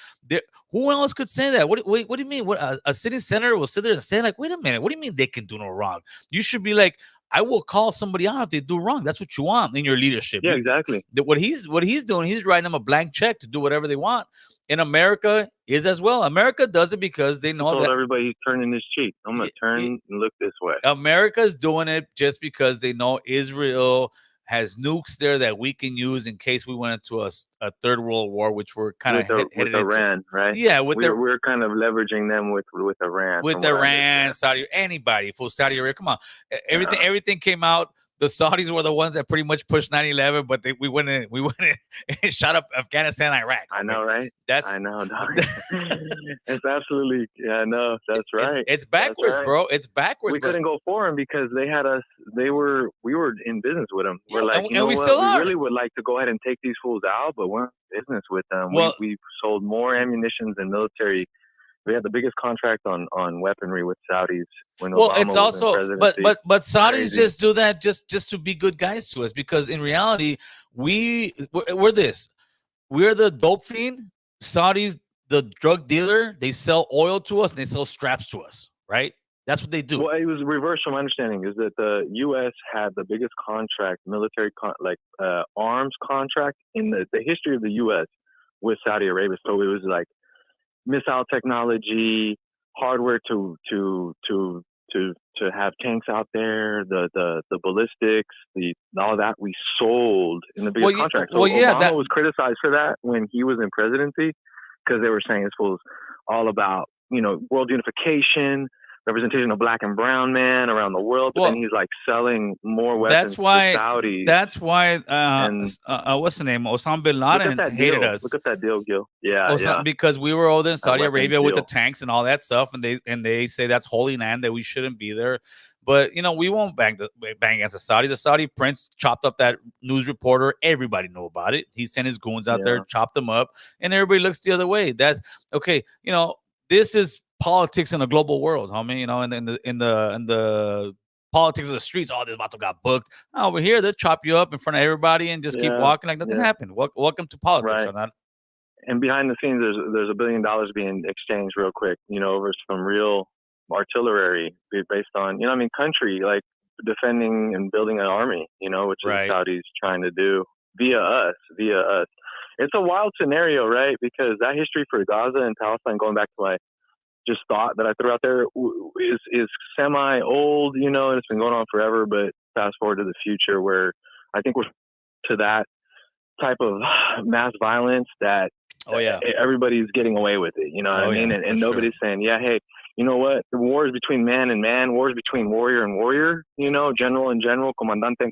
who else could say that? What do you mean? What a sitting senator will sit there and say, like, wait a minute, what do you mean they can do no wrong? You should be like, I will call somebody out if they do wrong. That's what you want in your leadership. Yeah, exactly. What he's doing, he's writing them a blank check to do whatever they want. And America is as well. America does it because they know that everybody he's turning his cheek. I'm gonna turn and look this way. America's doing it just because they know Israel has nukes there that we can use in case we went into a third world war, which we're kind of with Iran, right? Yeah, we're kind of leveraging them with Iran. With Iran, Saudi, anybody for Saudi Arabia. Come on, everything came out. The Saudis were the ones that pretty much pushed 9/11, but we went in and shot up Afghanistan, Iraq. I know, right? I know. It's absolutely, no, that's right. It's backwards, right, bro. It's backwards. We couldn't go for them because they had us. We were in business with them. We're like, and we still are. We really would like to go ahead and take these fools out, but we're in business with them. Well, we sold more ammunition and military. We had the biggest contract on weaponry with Saudis when Obama it's was also in presidency. but Saudis just do that just to be good guys to us, because in reality we're the dope fiend. Saudis, the drug dealer. They sell oil to us and they sell straps to us, right? That's what they do. Well, it was reversed from my understanding. Is that the U.S. had the biggest contract, military arms contract in the history of the U.S. with Saudi Arabia. So it was like missile technology, hardware to have tanks out there, the ballistics, all that we sold in the biggest contract. So Obama was criticized for that when he was in presidency, because they were saying this was all about, world unification, representation of black and brown man around the world, but then he's like selling more weapons to Saudis. That's why what's the name? Osama bin Laden hated us. Look at that deal, Gil. Yeah, because we were over in Saudi Arabia with the tanks and all that stuff, and they say that's holy land, that we shouldn't be there. But we won't bang against the Saudi. The Saudi prince chopped up that news reporter. Everybody knew about it. He sent his goons out there, chopped them up, and everybody looks the other way. That's okay. This is politics in a global world, homie. In the politics of the streets, this vato got booked. Over here, they'll chop you up in front of everybody and just keep walking like nothing happened. Welcome to politics, right. Not. And behind the scenes, there's $1 billion being exchanged real quick, over some real artillery based on, country, like defending and building an army, which is the Saudis trying to do via us. It's a wild scenario, right? Because that history for Gaza and Palestine, going back to my just thought that I threw out there, is semi old, and it's been going on forever. But fast forward to the future, where I think we're to that type of mass violence that everybody's getting away with it. You know what I mean? And nobody's saying, hey, you know what? The war is between man and man. War is between warrior and warrior. General and general, comandante.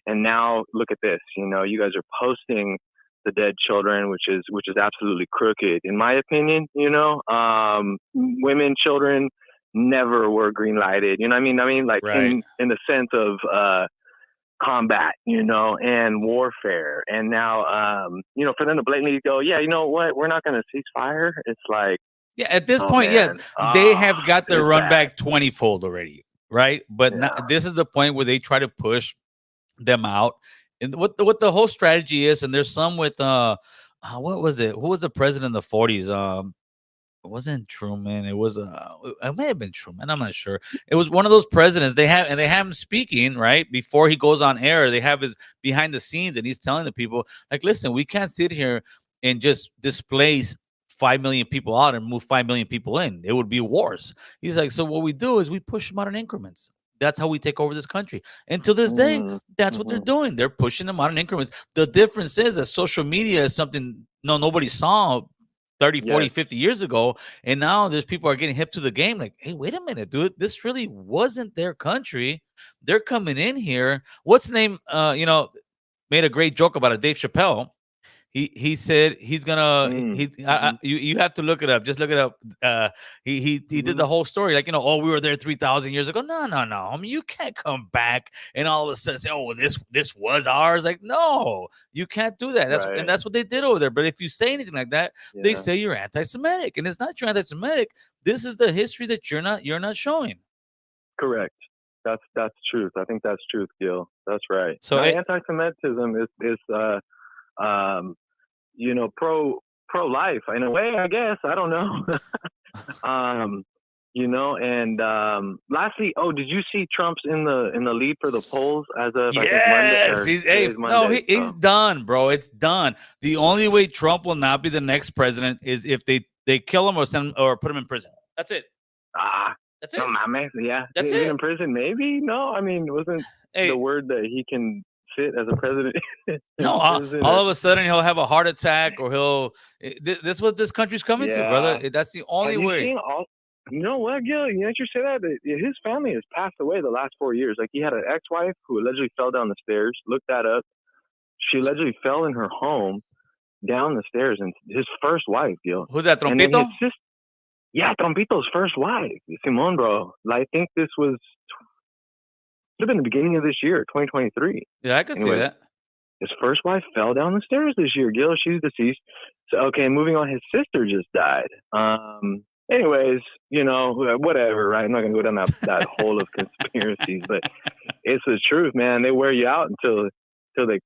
And now look at this. You guys are posting the dead children, which is absolutely crooked, in my opinion. Women, children never were green lighted. You know what I mean? Like in the sense of combat, and warfare. And now, for them to blatantly go, you know what? We're not going to cease fire. It's like, at this point, they have got their run back 20-fold already, right? But now, this is the point where they try to push them out. And what the whole strategy is, and there's some with what was it? Who was the president in the 40s? It wasn't Truman. It was it may have been Truman. I'm not sure. It was one of those presidents. They have him speaking right before he goes on air. They have his behind the scenes, and he's telling the people, like, listen, we can't sit here and just displace 5 million people out and move 5 million people in. It would be wars. He's like, so what we do is we push them out in increments. That's how we take over this country. And to this day, that's what they're doing. They're pushing them out in increments. The difference is that social media is something nobody saw 30, 40, 50 years ago. And now there's people are getting hip to the game. Like, hey, wait a minute, dude. This really wasn't their country. They're coming in here. What's the name? Made a great joke about it. Dave Chappelle. He said he's gonna you have to look it up. Just look it up. He did the whole story, like, we were there 3,000 years ago. No. I mean, you can't come back and all of a sudden say, this was ours. Like, no, you can't do that. That's what they did over there. But if you say anything like that, they say you're anti-Semitic, and it's not you're anti-Semitic. This is the history that you're not showing. Correct. That's truth. I think that's truth, Gil. That's right. So Now, anti-Semitism is pro-life in a way, I guess. I don't know. And lastly, did you see Trump's in the lead for the polls as of I think Monday? yes, Today's Monday, he's done, bro. It's done. The only way Trump will not be the next president is if they kill him or send him or put him in prison. That's it. That's it. No mames, yeah. That's Is he it. in prison? Maybe. No, I mean, wasn't the word that he can sit as a president? No, all of a sudden he'll have a heart attack or he'll. That's what this country's coming to, brother. That's the only way. You know what, Gil? You should say that his family has passed away the last 4 years. Like he had an ex-wife who allegedly fell down the stairs. Look that up. She allegedly fell in her home down the stairs, and his first wife, Gil. Who's that, Trompito? Yeah, Trompito's first wife, Simone, bro. I think this could have been the beginning of this year, 2023. Yeah, I can see that. His first wife fell down the stairs this year, Gil. She's deceased. So, okay, moving on. His sister just died. Anyways, whatever, right? I'm not going to go down that hole of conspiracies, but it's the truth, man. They wear you out until they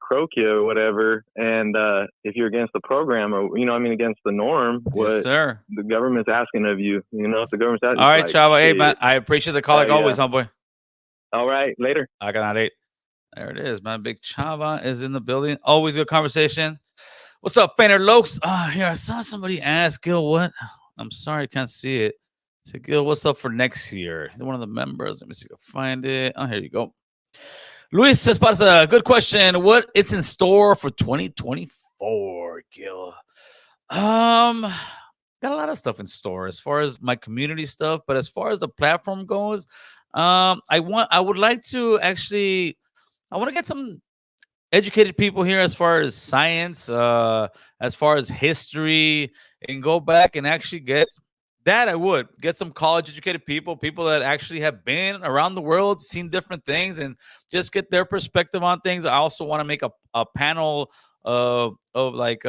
croak you or whatever. And if you're against the program or, against the norm, what sir. The government's asking of you, if the government's asking. All right, Chava. Hey, man, I appreciate the call like always, homeboy. All right, later. I got 8. There it is, man. Big Chava is in the building. Always good conversation. What's up, Fainer Lokes? Here, I saw somebody ask, Gil, what? I'm sorry, I can't see it. So, Gil, what's up for next year? He's one of the members. Let me see if I can find it. Oh, here you go. Luis Esparza, good question. What it's in store for 2024, Gil? Got a lot of stuff in store as far as my community stuff, but as far as the platform goes, I would like to actually, I want to get some educated people here as far as science, as far as history, and go back and actually get that. I would get some college educated people that actually have been around the world, seen different things, and just get their perspective on things. I also want to make a panel of like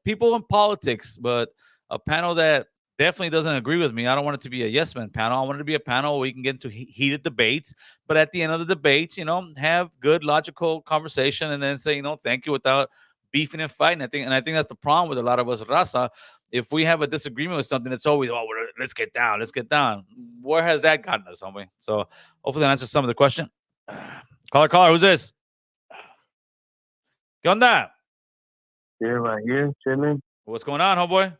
people in politics, but a panel that definitely doesn't agree with me. I don't want it to be a yes man panel. I want it to be a panel where we can get into heated debates, but at the end of the debates, have good logical conversation and then say, thank you without beefing and fighting. I think that's the problem with a lot of us, Raza. If we have a disagreement with something, it's always, let's get down. Where has that gotten us, homie? So hopefully that answers some of the question. Caller, who's this? ¿Qué onda? Yeah, right here, chilling. What's going on, homeboy?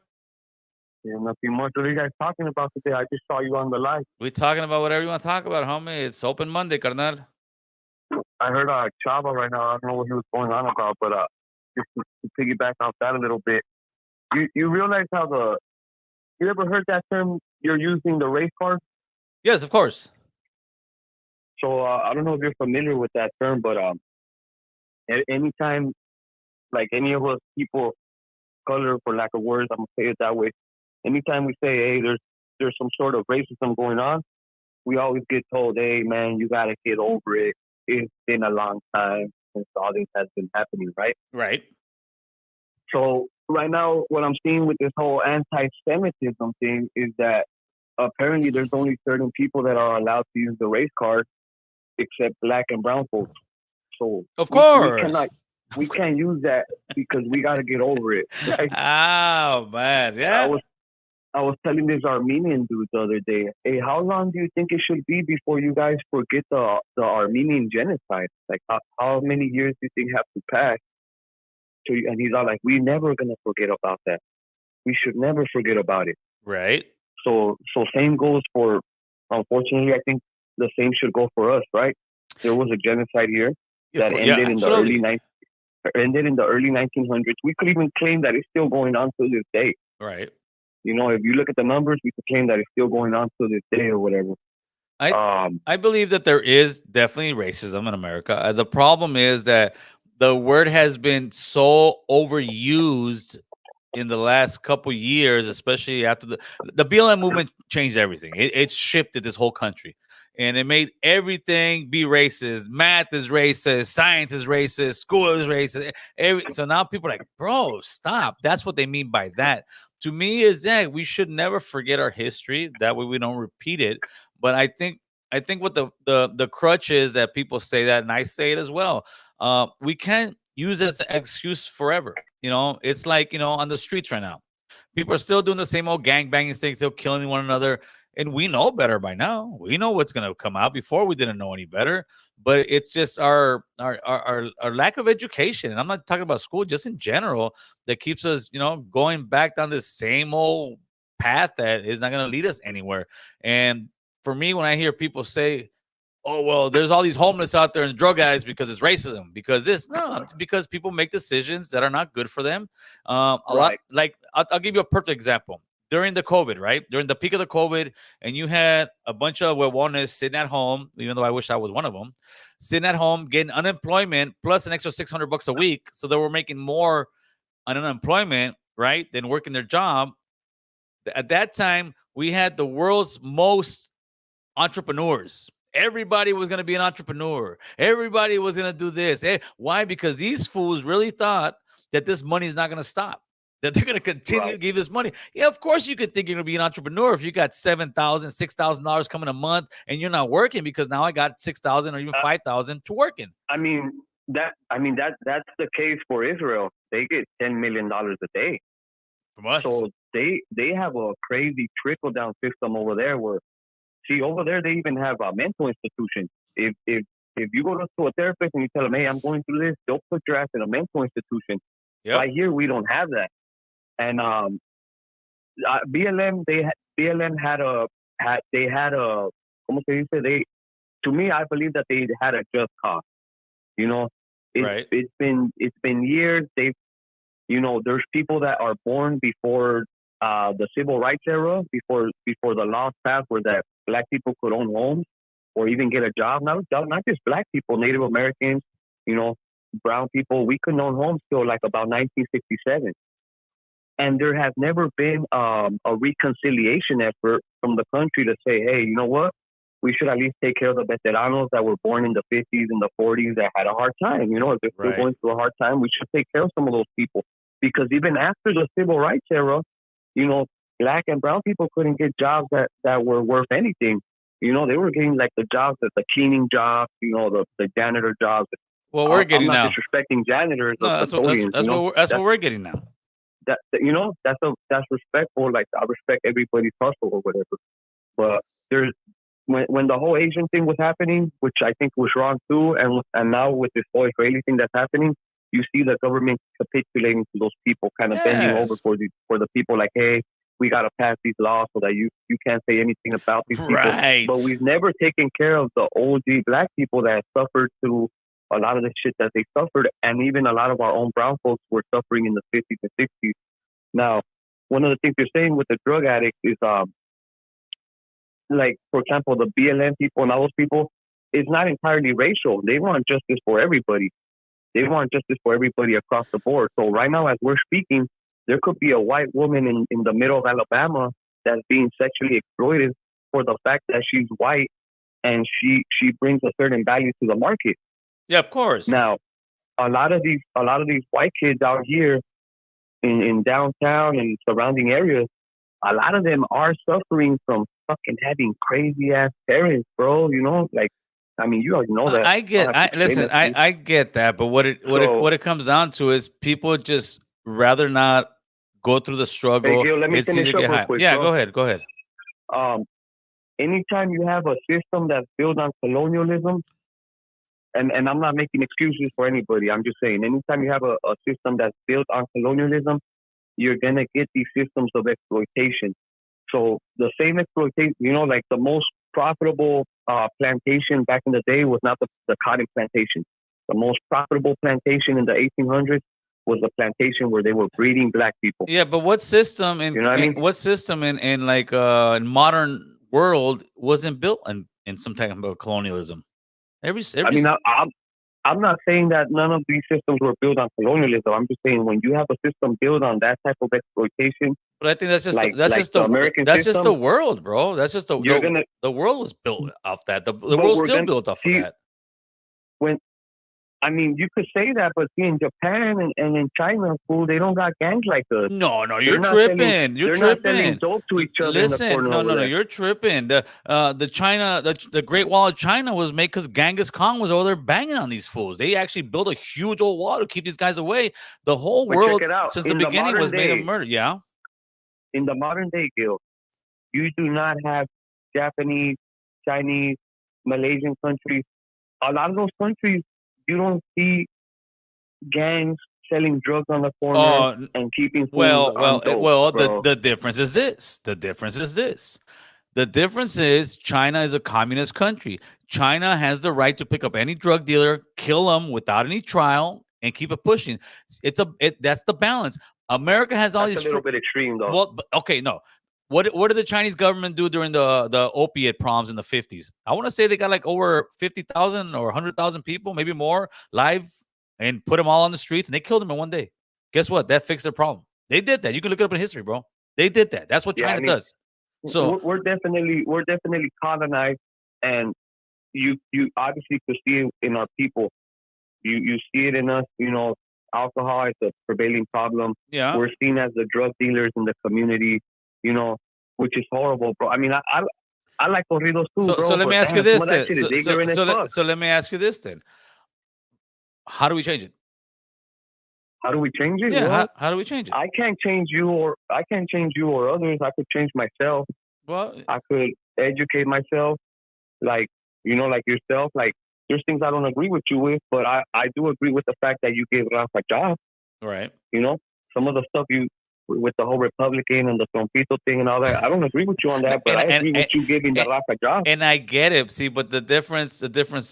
Yeah, nothing much. What are you guys talking about today? I just saw you on the live. We're talking about whatever you want to talk about, homie. It's open Monday, carnal. I heard Chava right now. I don't know what he was going on about, but just to piggyback off that a little bit, you realize how you ever heard that term? You're using the race card. Yes, of course. So I don't know if you're familiar with that term, but anytime, like any of us people, color for lack of words, I'm gonna say it that way. Anytime we say, hey, there's some sort of racism going on, we always get told, hey, man, you got to get over it. It's been a long time since all this has been happening, right? Right. So right now, what I'm seeing with this whole anti-Semitism thing is that apparently there's only certain people that are allowed to use the race card except black and brown folks. So of course. We can't use that because we got to get over it. Right? Oh, man. Yeah. I was telling this Armenian dude the other day, hey, how long do you think it should be before you guys forget the Armenian genocide? Like, how many years do you think have to pass? And he's all like, we're never going to forget about that. We should never forget about it. Right. So same goes for, unfortunately, I think the same should go for us, right? There was a genocide here that ended in the early 1900s. We could even claim that it's still going on to this day. Right. If you look at the numbers, we could claim that it's still going on to this day or whatever. I believe that there is definitely racism in America. The problem is that the word has been so overused in the last couple years, especially after the BLM movement changed everything. It shifted this whole country. And it made everything be racist. Math is racist. Science is racist. School is racist. So now people are like, bro, stop. That's what they mean by that. To me, is that we should never forget our history. That way we don't repeat it. But I think I think what the crutch is that people say that, and I say it as well. We can't use it as an excuse forever. It's like on the streets right now, people are still doing the same old gang banging thing, still killing one another, and we know better by now. We know what's gonna come out. Before we didn't know any better, but it's just our lack of education, and I'm not talking about school, just in general, that keeps us going back down this same old path that is not going to lead us anywhere. And for me, when I hear people say, "Oh, well, there's all these homeless out there and drug guys because it's racism," because because people make decisions that are not good for them. A lot, like I'll give you a perfect example. During the COVID, right? During the peak of the COVID, and you had a bunch of wellness sitting at home, even though I wish I was one of them, sitting at home, getting unemployment plus an extra $600 a week. So they were making more on unemployment, right, than working their job. At that time, we had the world's most entrepreneurs. Everybody was going to be an entrepreneur. Everybody was going to do this. Why? Because these fools really thought that this money is not going to stop, that they're going to continue to give this money. Yeah, of course you could think you're going to be an entrepreneur if you got $7,000, $6,000 coming a month and you're not working, because now I got $6,000 or even $5,000 to working. I mean that's the case for Israel. They get $10 million a day from us. So they have a crazy trickle down system over there. Where over there they even have a mental institution. If you go to a therapist and you tell them, "Hey, I'm going through this," they'll put your ass in a mental institution. Yep. Right here, we don't have that. And BLM had a ¿cómo se dice? To me, I believe that they had a just cause. It's been years. There's people that are born before the civil rights era, before the laws passed, where that black people could own homes or even get a job. Not just black people, Native Americans, brown people. We couldn't own homes till like about 1967. And there has never been a reconciliation effort from the country to say, "Hey, you know what? We should at least take care of the veteranos that were born in the 50s and the 40s that had a hard time. If they're still going through a hard time, we should take care of some of those people." Because even after the civil rights era, black and brown people couldn't get jobs that were worth anything. They were getting like the jobs, the cleaning jobs, the janitor jobs. Well, we're getting I'm not now. disrespecting janitors. No, that's what we're getting now. That's respectful. Like, I respect everybody's hustle or whatever. But there's when the whole Asian thing was happening, which I think was wrong too, and now with this whole Israeli thing that's happening, you see the government capitulating to those people, kind of bending over for the people. Like, "Hey, we got to pass these laws so that you can't say anything about these people." Right. But we've never taken care of the OG black people that suffered through a lot of the shit that they suffered, and even a lot of our own brown folks were suffering in the 50s and 60s. Now, one of the things you're saying with the drug addicts is, like, for example, the BLM people and all those people, it's not entirely racial. They want justice for everybody. They want justice for everybody across the board. So right now, as we're speaking, there could be a white woman in the middle of Alabama that's being sexually exploited for the fact that she's white and she brings a certain value to the market. Yeah, of course. Now, a lot of these white kids out here in downtown and surrounding areas, a lot of them are suffering from fucking having crazy ass parents, bro. Like, I mean, you already know that. I get that, but what it comes down to is people just rather not go through the struggle. Hey, Gil, let me finish up real quick. Yeah, go ahead. Anytime you have a system that's built on colonialism, and I'm not making excuses for anybody, I'm just saying, anytime you have a system that's built on colonialism, you're going to get these systems of exploitation. So the same exploitation, like the most profitable plantation back in the day was not the cotton plantation. The most profitable plantation in the 1800s was the plantation where they were breeding black people. Yeah, but what system what system in like in modern world wasn't built in some type of colonialism? I mean, I'm not saying that none of these systems were built on colonialism. I'm just saying when you have a system built on that type of exploitation. But I think that's just the world, bro. That's just the world was built off that. The world's still built off of that. I mean, you could say that, but see, in Japan and in China, fool, they don't got gangs like us. No, They're you're not tripping. selling. You're They're not selling tripping. dope to each other in the Listen, corner no, over no, no, there. you're tripping. The China, the Great Wall of China was made because Genghis Khan was over there banging on these fools. They actually built a huge old wall to keep these guys away. The whole But world check it out. since the In the beginning modern was made of day, murder. Yeah. in the modern day, Gil, you do not have Japanese, Chinese, Malaysian countries. A lot of those countries, you don't see gangs selling drugs on the corner Oh, and keeping fools well, on dope, bro. the difference is this. The difference is this. The difference is China is a communist country. China has the right to pick up any drug dealer, kill them without any trial, and keep it pushing. That's the balance. America has all That's these a little bit extreme, though. well, okay, no. What did the Chinese government do during the opiate problems in the 50s? I want to say they got like over 50,000 or 100,000 people, maybe more, live, and put them all on the streets, and they killed them in one day. Guess what? That fixed their problem. They did that. You can look it up in history, bro. They did that. That's what Yeah, China I mean, does. So we're definitely colonized, and you obviously could see it in our people. You see it in us. You know, alcohol is a prevailing problem. yeah. We're seen as the drug dealers in the community. You know, which is horrible, bro. I mean, I like corridos too, So bro. so let me but ask you damn, this some of that then. shit is ignorant as fuck. So let me ask you this then. How do we change it? How do we change it? Yeah. Well, How do we change it? I can't change you or others. I could change myself. Well, I could educate myself, like, you know, like yourself. Like, there's things I don't agree with you with, but I do agree with the fact that you gave Rafa a job. right. You know, some of the stuff you with the whole Republican and the Trompito thing and all that, I don't agree with you on that, but I agree with you giving the Rafa a job. And I get it. See, but the difference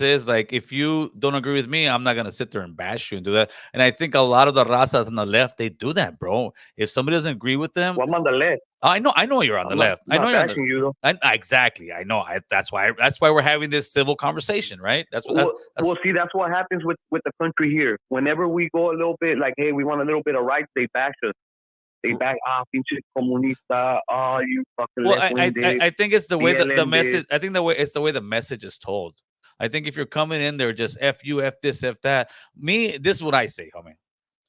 is like if you don't agree with me, I'm not gonna sit there and bash you and do that. And I think a lot of the razas on the left, they do that, bro. If somebody doesn't agree with them, Well, I'm on the left. I know you're on the left. I know you're on the bashing you, though. exactly. I know. That's why we're having this civil conversation, right? That's what. Well, see, that's what happens with the country here. Whenever we go a little bit like, hey, we want a little bit of rights, they bash us. They back, pinche comunista, you fucking Well, left-wing dick. I think it's the way the BLM message. I think it's the way the message is told. I think if you're coming in there just F you, F this, F that. This is what I say, homie.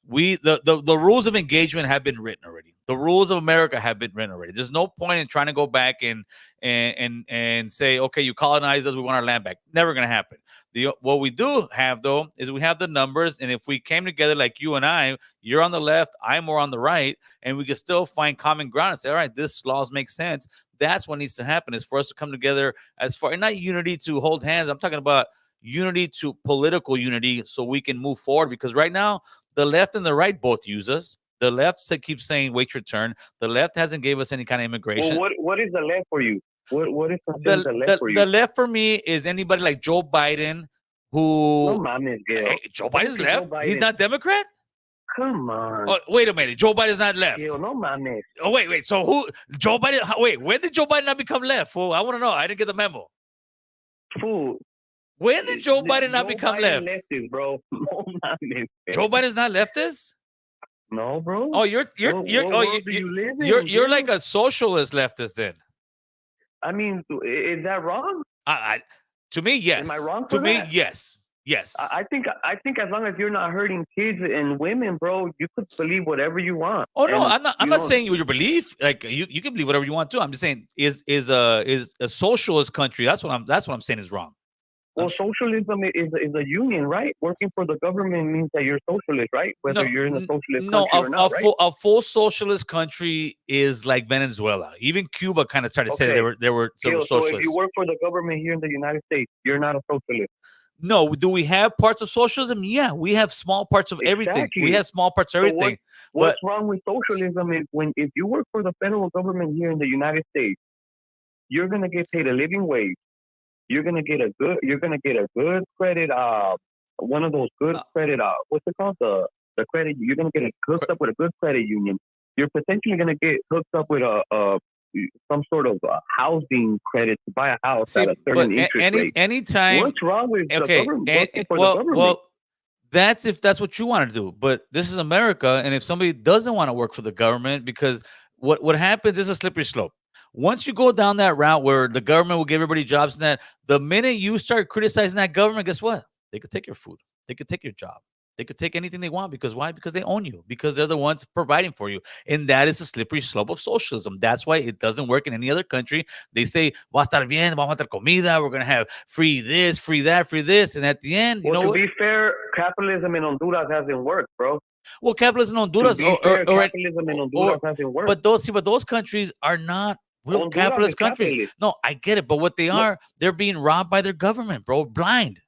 The rules of engagement have been written already. The rules of America have been written already. There's no point in trying to go back and say, okay, you colonized us, we want our land back. Never gonna happen. What we do have though is we have the numbers, and if we came together like you and I, you're on the left, I'm more on the right, and we can still find common ground and say, all right, this laws make sense. That's what needs to happen is for us to come together as far, and not unity to hold hands. I'm talking about unity to political unity so we can move forward, because right now the left and the right both use us. The left keeps saying wait your turn. The left hasn't gave us any kind of immigration. Well, what is the left for you? What is the left for you? The left for me is anybody like Joe Biden, who No mames, Gil. Hey, Joe Biden's Joe left. Biden. He's not Democrat. Come on. Oh, wait a minute. Joe Biden's not left. Gil, no mames. Oh, wait. So who? Joe Biden? Wait, when did Joe Biden not become left? Fool? I want to know. I didn't get the memo. Fool. When did Joe Biden not become left? Leftist, bro. No mames. Joe Biden's not leftist. No, bro. Oh, you're like a socialist leftist then. I mean, is that wrong? To me, yes. Am I wrong to for me, that? yes. I think as long as you're not hurting kids and women, bro, you could believe whatever you want. Oh no, And I'm not saying your belief. Like you can believe whatever you want to. I'm just saying is a socialist country. That's what I'm saying is wrong. Well, socialism is a union, right? Working for the government means that you're socialist, right? Whether you're in a socialist country or not, right? A full socialist country is like Venezuela. Even Cuba kind of tried to say they were socialists. So if you work for the government here in the United States, you're not a socialist. No, do we have parts of socialism? Yeah, we have small parts of everything. We have small parts of everything. What's wrong with socialism is if you work for the federal government here in the United States, you're gonna get paid a living wage. You're gonna get a good credit. One of those good credit. What's it called? The credit. You're gonna get hooked up with a good credit union. You're potentially gonna get hooked up with some sort of housing credit to buy a house at a certain interest rate. Anytime. What's wrong with the government? The government? Well, that's if that's what you want to do. But this is America, and if somebody doesn't want to work for the government, because what happens is a slippery slope. Once you go down that route where the government will give everybody jobs and that, the minute you start criticizing that government, guess what? They could take your food. They could take your job. They could take anything they want because why? Because they own you. Because they're the ones providing for you, and that is a slippery slope of socialism. That's why it doesn't work in any other country. They say, "Va a estar bien, vamos a tener comida. We're gonna have free this, free that, free this," and at the end, Well, to be fair, capitalism in Honduras hasn't worked, bro. well, capitalism in Honduras, To be fair, capitalism in Honduras hasn't worked. but those countries are not real Honduras capitalist is countries. capitalist. No, I get it, but what they are, they're being robbed by their government, bro. Blind.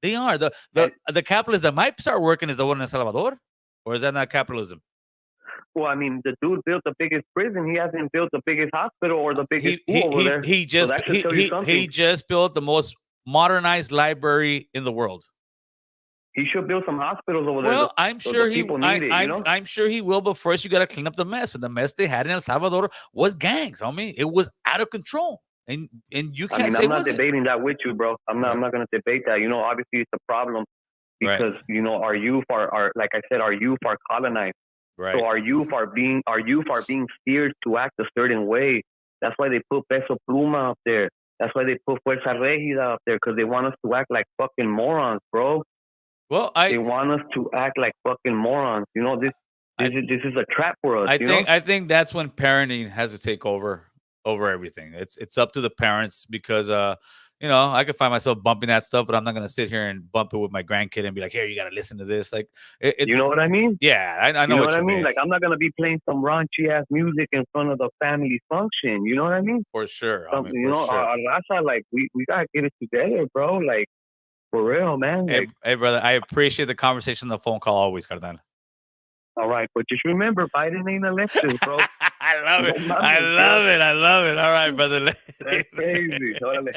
They are the capitalist that might start working is the one in El Salvador, or is that not capitalism? Well, I mean, the dude built the biggest prison. He hasn't built the biggest hospital or the biggest school over there. He just that should tell you he something. just built the most modernized library in the world. He should build some hospitals over there. Well, I'm so sure the he people need it, you know? I'm sure he will, but first you got to clean up the mess. And the mess they had in El Salvador was gangs, homie. It was out of control. And you I can't mean, say I'm not wasn't. debating that with you, bro. I'm not going to debate that. You know, obviously it's a problem Right. because you know our youth are like I said, our youth are colonized. Right. So our youth are being steered to act a certain way. That's why they put Peso Pluma up there. That's why they put Fuerza Regida up there, because they want us to act like fucking morons, bro. Well, They want us to act like fucking morons. You know, this is a trap for us. I think that's when parenting has to take over everything. It's up to the parents because you know, I could find myself bumping that stuff, but I'm not gonna sit here and bump it with my grandkid and be like, "Here, you gotta listen to this." Like, you know what I mean? Yeah, I know you know what I you mean. mean. Like, I'm not gonna be playing some raunchy ass music in front of the family function. You know what I mean? For sure. You know, our raza, like we gotta get it together, bro. Like, for real, man. Like, Hey, brother, I appreciate the conversation on the phone call always, Carnal. all right, but just remember, Biden ain't a leftist, bro. I love it. No mames, I love it. I love it. All right, brother. That's crazy. Órale.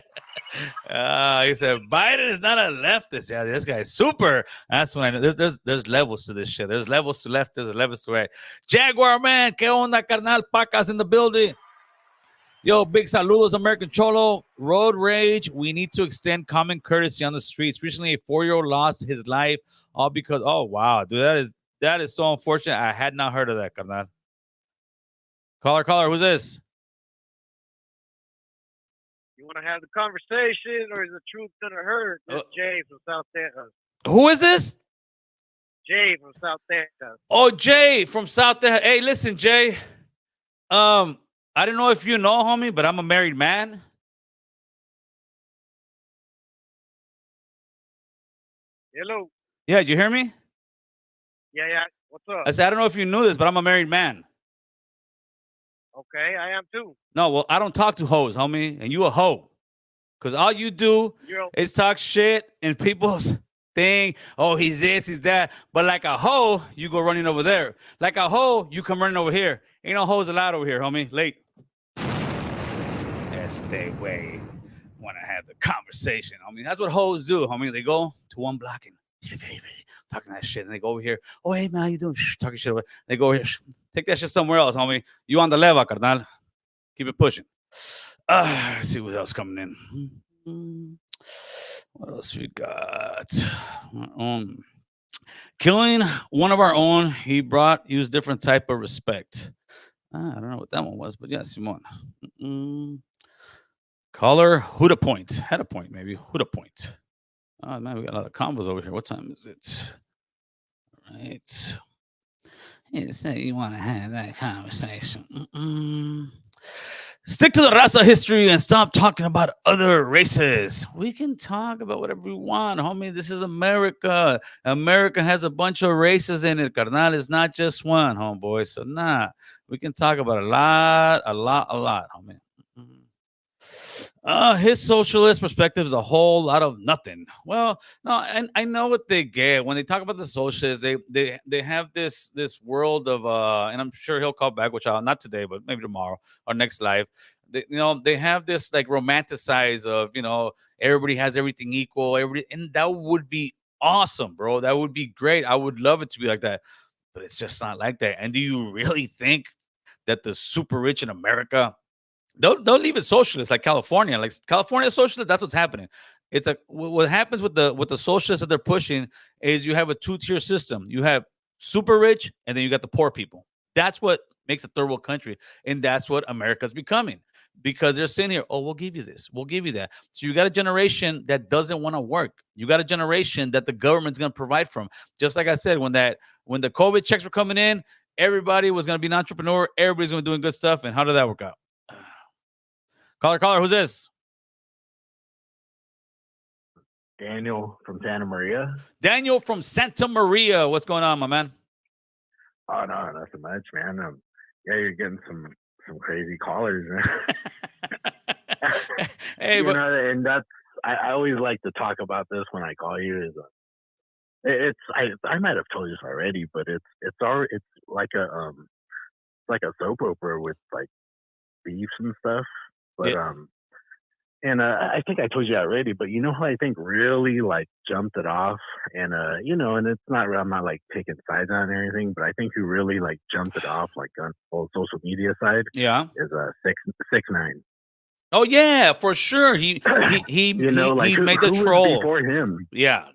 He said Biden is not a leftist. Yeah, this guy's super. That's when I know there's levels to this shit. There's levels to left. There's levels to right. Jaguar man, ¿qué onda, carnal? Pacas in the building. Yo, big saludos, American Cholo. Road rage. We need to extend common courtesy on the streets. Recently, a 4-year-old lost his life all because. Oh wow, dude, that is so unfortunate. I had not heard of that, carnal. Caller, who's this? You want to have the conversation, or is the truth gonna hurt? This is Jay from South Texas. Who is this? Jay from South Texas. Oh, Jay from South Texas. Hey, listen, Jay. I don't know if you know, homie, but I'm a married man. Hello. Yeah, did you hear me? Yeah. What's up? I said, I don't know if you knew this, but I'm a married man. Okay, I am too. No, well, I don't talk to hoes, homie, and you a hoe. Because all you do is talk shit and people's thing. Oh, he's this, he's that. But like a hoe, you go running over there. Like a hoe, you come running over here. Ain't no hoes allowed over here, homie. Late. Stay away. Want to have the conversation. I mean, that's what hoes do, homie. They go to one block and talking that shit, and they go over here. Oh, hey, man, how you doing? Talking shit. They go here. Take that shit somewhere else, homie. You on the leva, carnal. Keep it pushing. Let's see what else coming in. What else we got? Killing one of our own. He used different type of respect. I don't know what that one was, but yeah, Simone. Caller, Huda Point. Had a point, maybe. Huda Point. Oh, man, we got a lot of combos over here. What time is it? All right. You say you want to have that conversation. Stick to the raza history and stop talking about other races. We can talk about whatever we want, homie. This is America. America has a bunch of races in it, carnal. It's not just one, homeboy. So, we can talk about a lot, homie. His socialist perspective is a whole lot of nothing. Well, no, and I know what they get when they talk about the socialists. They have this world of and I'm sure he'll call back, which I'll not today, but maybe tomorrow or next live. They have this like romanticize of everybody has everything equal, and that would be awesome, bro. That would be great. I would love it to be like that, but it's just not like that. And do you really think that the super rich in America? Don't leave it socialist like California. Like California socialist, that's what's happening. It's like what happens with the socialists that they're pushing is you have a 2-tier system. You have super rich, and then you got the poor people. That's what makes a third world country. And that's what America's becoming, because they're saying here, oh, we'll give you this, we'll give you that. So you got a generation that doesn't want to work. You got a generation that the government's going to provide from. Just like I said, when the COVID checks were coming in, everybody was going to be an entrepreneur. Everybody's going to be doing good stuff. And how did that work out? Caller, who's this? Daniel from Santa Maria. Daniel from Santa Maria. What's going on, my man? Oh no, nothing much, man. Yeah, you're getting some crazy callers, man. Hey, you know, and that's I always like to talk about this when I call you. Is I might have told you this already, but it's like a soap opera with like beefs and stuff. But yeah. And I think I told you already, but you know who I think really like jumped it off, and you know, and it's not, I'm not like taking sides on anything, but I think who really like jumped it off like on the social media side, yeah, is 6ix9ine. Oh yeah, for sure. He you know, like he who, made the who troll was before him. Yeah.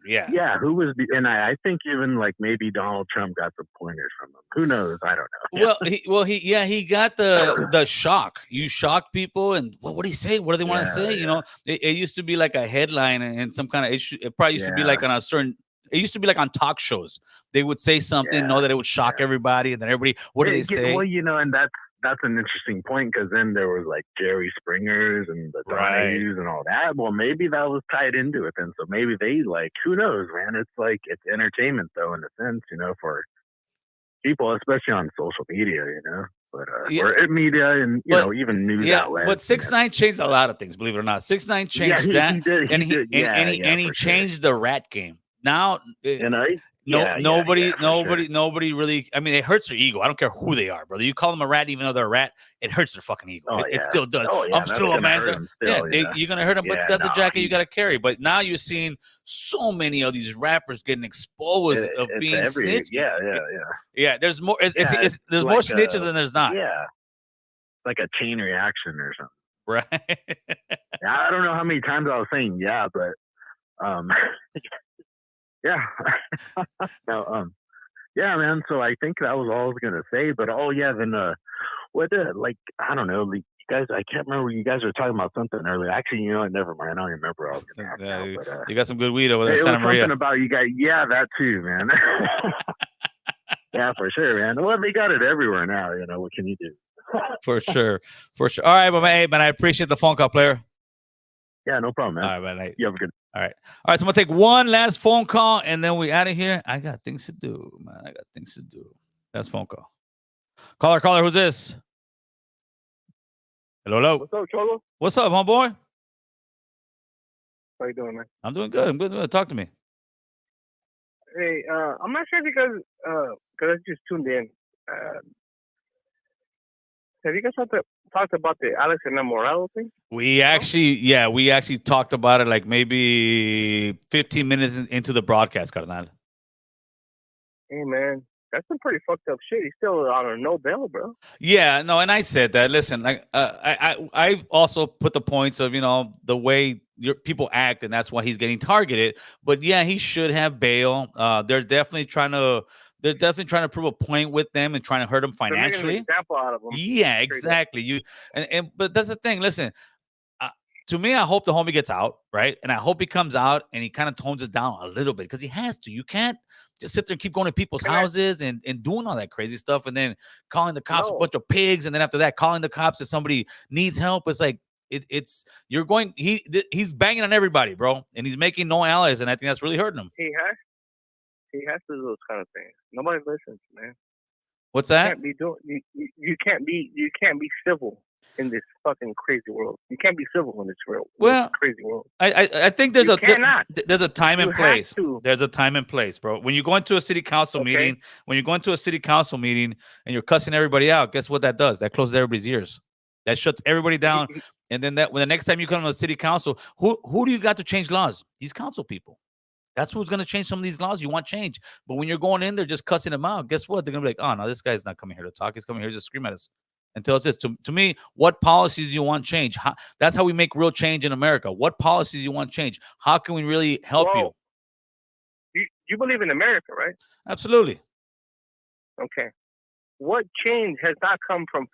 Who was and I think even like maybe Donald Trump got some pointers from him. Who knows? I don't know. He got the shock. You shock people, and what do he say? What do they want to say? You know, it used to be like a headline and some kind of issue. It probably used to be like on a certain. It used to be like on talk shows. They would say something, know that it would shock everybody, and then everybody, what do they say? Well, you know, and that's an interesting point, because then there was like Jerry Springers and the Donahues and all that. Well, maybe that was tied into it, and so maybe they like, who knows, man? It's like, it's entertainment though, in a sense, you know, for people, especially on social media, you know, but or media and you know, even news outlets. But 6ix9ine changed a lot of things, believe it or not. 6ix9ine changed that, and he changed the rat game. Now, nobody really. I mean, it hurts their ego. I don't care who they are, brother. You call them a rat, even though they're a rat, it hurts their fucking ego. It still does. I'm still a man. You're gonna hurt them, but that's a jacket you gotta carry. But now you're seeing so many of these rappers getting exposed of being snitches. Yeah. There's more. There's more snitches than there's not. Yeah, like a chain reaction or something. Right. I don't know how many times I was saying but yeah. No, yeah, man. So I think that was all I was gonna say. But then like, I don't know, like, you guys, I can't remember. You guys were talking about something earlier. Actually, you know, never mind. I don't remember what I was gonna ask now, but, you got some good weed over there, it Santa was Maria. Something about you guys. Yeah, that too, man. Yeah, for sure, man. Well, they got it everywhere now. You know, what can you do? For sure. All right, but man, I appreciate the phone call, player. Yeah, no problem, man. All right, man. You have a good. All right. So I'm gonna take one last phone call and then we out of here. I got things to do, man. Last phone call. Caller, who's this? Hello. What's up, Cholo? What's up, homeboy? How you doing, man? I'm doing good. Talk to me. Hey, I'm not sure if you guys, because I just tuned in. Have you guys talked about the Alex Enamorado thing? We actually talked about it like maybe 15 minutes into the broadcast, Carnal. Hey, man, that's some pretty fucked up shit. He's still on a no bail, bro. Yeah, no, and I said that. Listen, like, I also put the points of, you know, the way your people act, and that's why he's getting targeted. But yeah, he should have bail. They're definitely trying to prove a point with them and trying to hurt them financially. An example out of them. Yeah, exactly. But that's the thing. Listen, to me, I hope the homie gets out, right? And I hope he comes out and he kind of tones it down a little bit, because he has to. You can't just sit there and keep going to people's houses and doing all that crazy stuff, and then calling the cops a bunch of pigs, and then after that, calling the cops if somebody needs help. It's like he's banging on everybody, bro, and he's making no allies, and I think that's really hurting him. He has to do those kind of things. Nobody listens, man. What's that? You can't be civil in this fucking crazy world. You can't be civil in this world. Crazy world. I think there's a time and place. To. There's a time and place, bro. When you go into a city council meeting, and you're cussing everybody out, guess what that does? That closes everybody's ears. That shuts everybody down. And then when the next time you come to a city council, who do you got to change laws? These council people. That's who's going to change some of these laws you want change. But when you're going in there just cussing them out, guess what? They're going to be like, oh, no, this guy's not coming here to talk. He's coming here to just scream at us. And tell us this. To me, what policies do you want change? That's how we make real change in America. What policies do you want change? How can we really help you? You believe in America, right? Absolutely. Okay. What change has not come from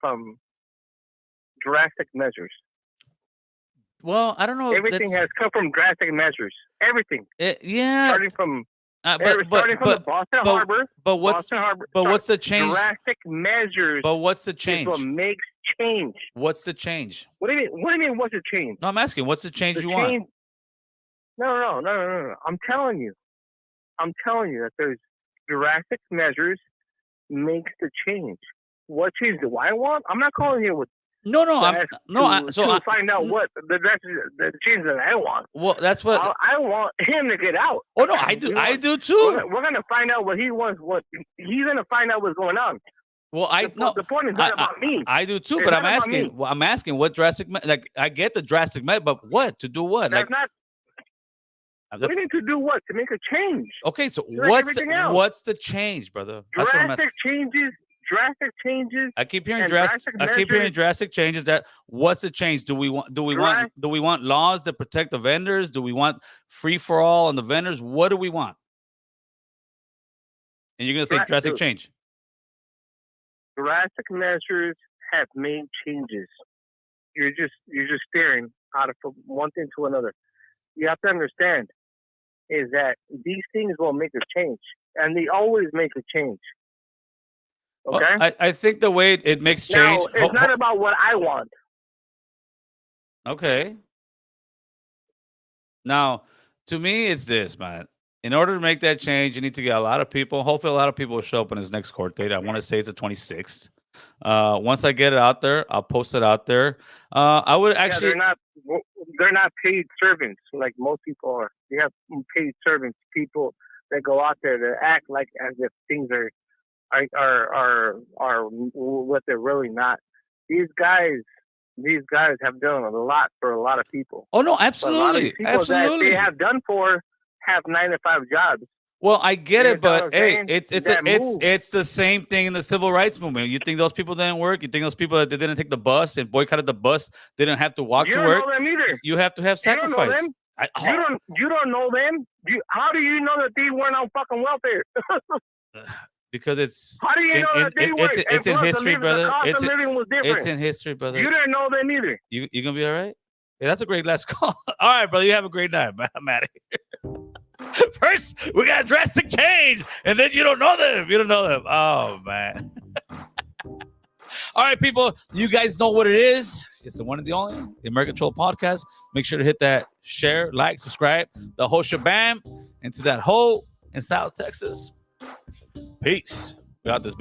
from drastic measures? Well, I don't know. If Everything that's- has come from drastic measures. Everything, yeah, starting from but the Boston Harbor. but what's Boston Harbor. but what's the change? Drastic measures But what's the is change? what makes change. What's the change? What do you mean? What do you mean? What's the change? No, I'm asking. What's the change The you want? change- No. I'm telling you that there's drastic measures makes the change. What change do I want? I'm not calling you with No, to find out what the change that I want. well, that's what. I want him to get out. Oh no, I do. I do too. We're gonna find out what he wants. What he's gonna find out what's going on. Well, The point is not about me. I do too, It's but not I'm about asking. me. Well, I'm asking what drastic. Like I get the drastic, but what to do? What? That's Like not. We need to do what to make a change. okay. So like everything else. what's the change, brother? That's what I'm asking. Drastic changes. I keep hearing and drastic. I keep hearing measures- drastic changes. That what's the change? Do we want? Do we want laws that protect the vendors? Do we want free for all on the vendors? What do we want? And you're gonna say drastic Dude. change. Drastic measures have made changes. You're just staring out of from one thing to another. You have to understand is that these things will make a change, and they always make a change. Well, Okay. I think the way it makes change. Now, it's not about what I want. Okay. Now, to me, it's this, man. In order to make that change, you need to get a lot of people. Hopefully, a lot of people will show up on his next court date. I want to say it's the 26th. Once I get it out there, I'll post it out there. I would actually. They're not paid servants like most people are. You have paid servants, people that go out there to act like as if things are what they're really not. These guys have done a lot for a lot of people. Oh no, But a lot of absolutely, these people that absolutely. they have done for have 9-to-5 jobs. Well, I get You it, know what but I'm hey, saying? it's That it's the same thing in the civil rights movement. You think those people didn't work? You think those people that didn't take the bus and boycotted the bus didn't have to walk You to don't work? know them either. You have to have You don't know sacrifice. them. You don't know them. How do you know that they weren't on fucking welfare? Because it's How do you know that they weren't? it's in history, brother. The cost It's of living was different. it's in history, brother. You didn't know them either. You gonna be all right? Yeah, that's a great last call. All right, brother. You have a great night. I'm out of here. First, we got drastic change, and then you don't know them. You don't know them. Oh man. All right, people. You guys know what it is. It's the one and the only, the American Troll Podcast. Make sure to hit that share, like, subscribe, the whole shabam, and to that hole in South Texas. Peace. We got this.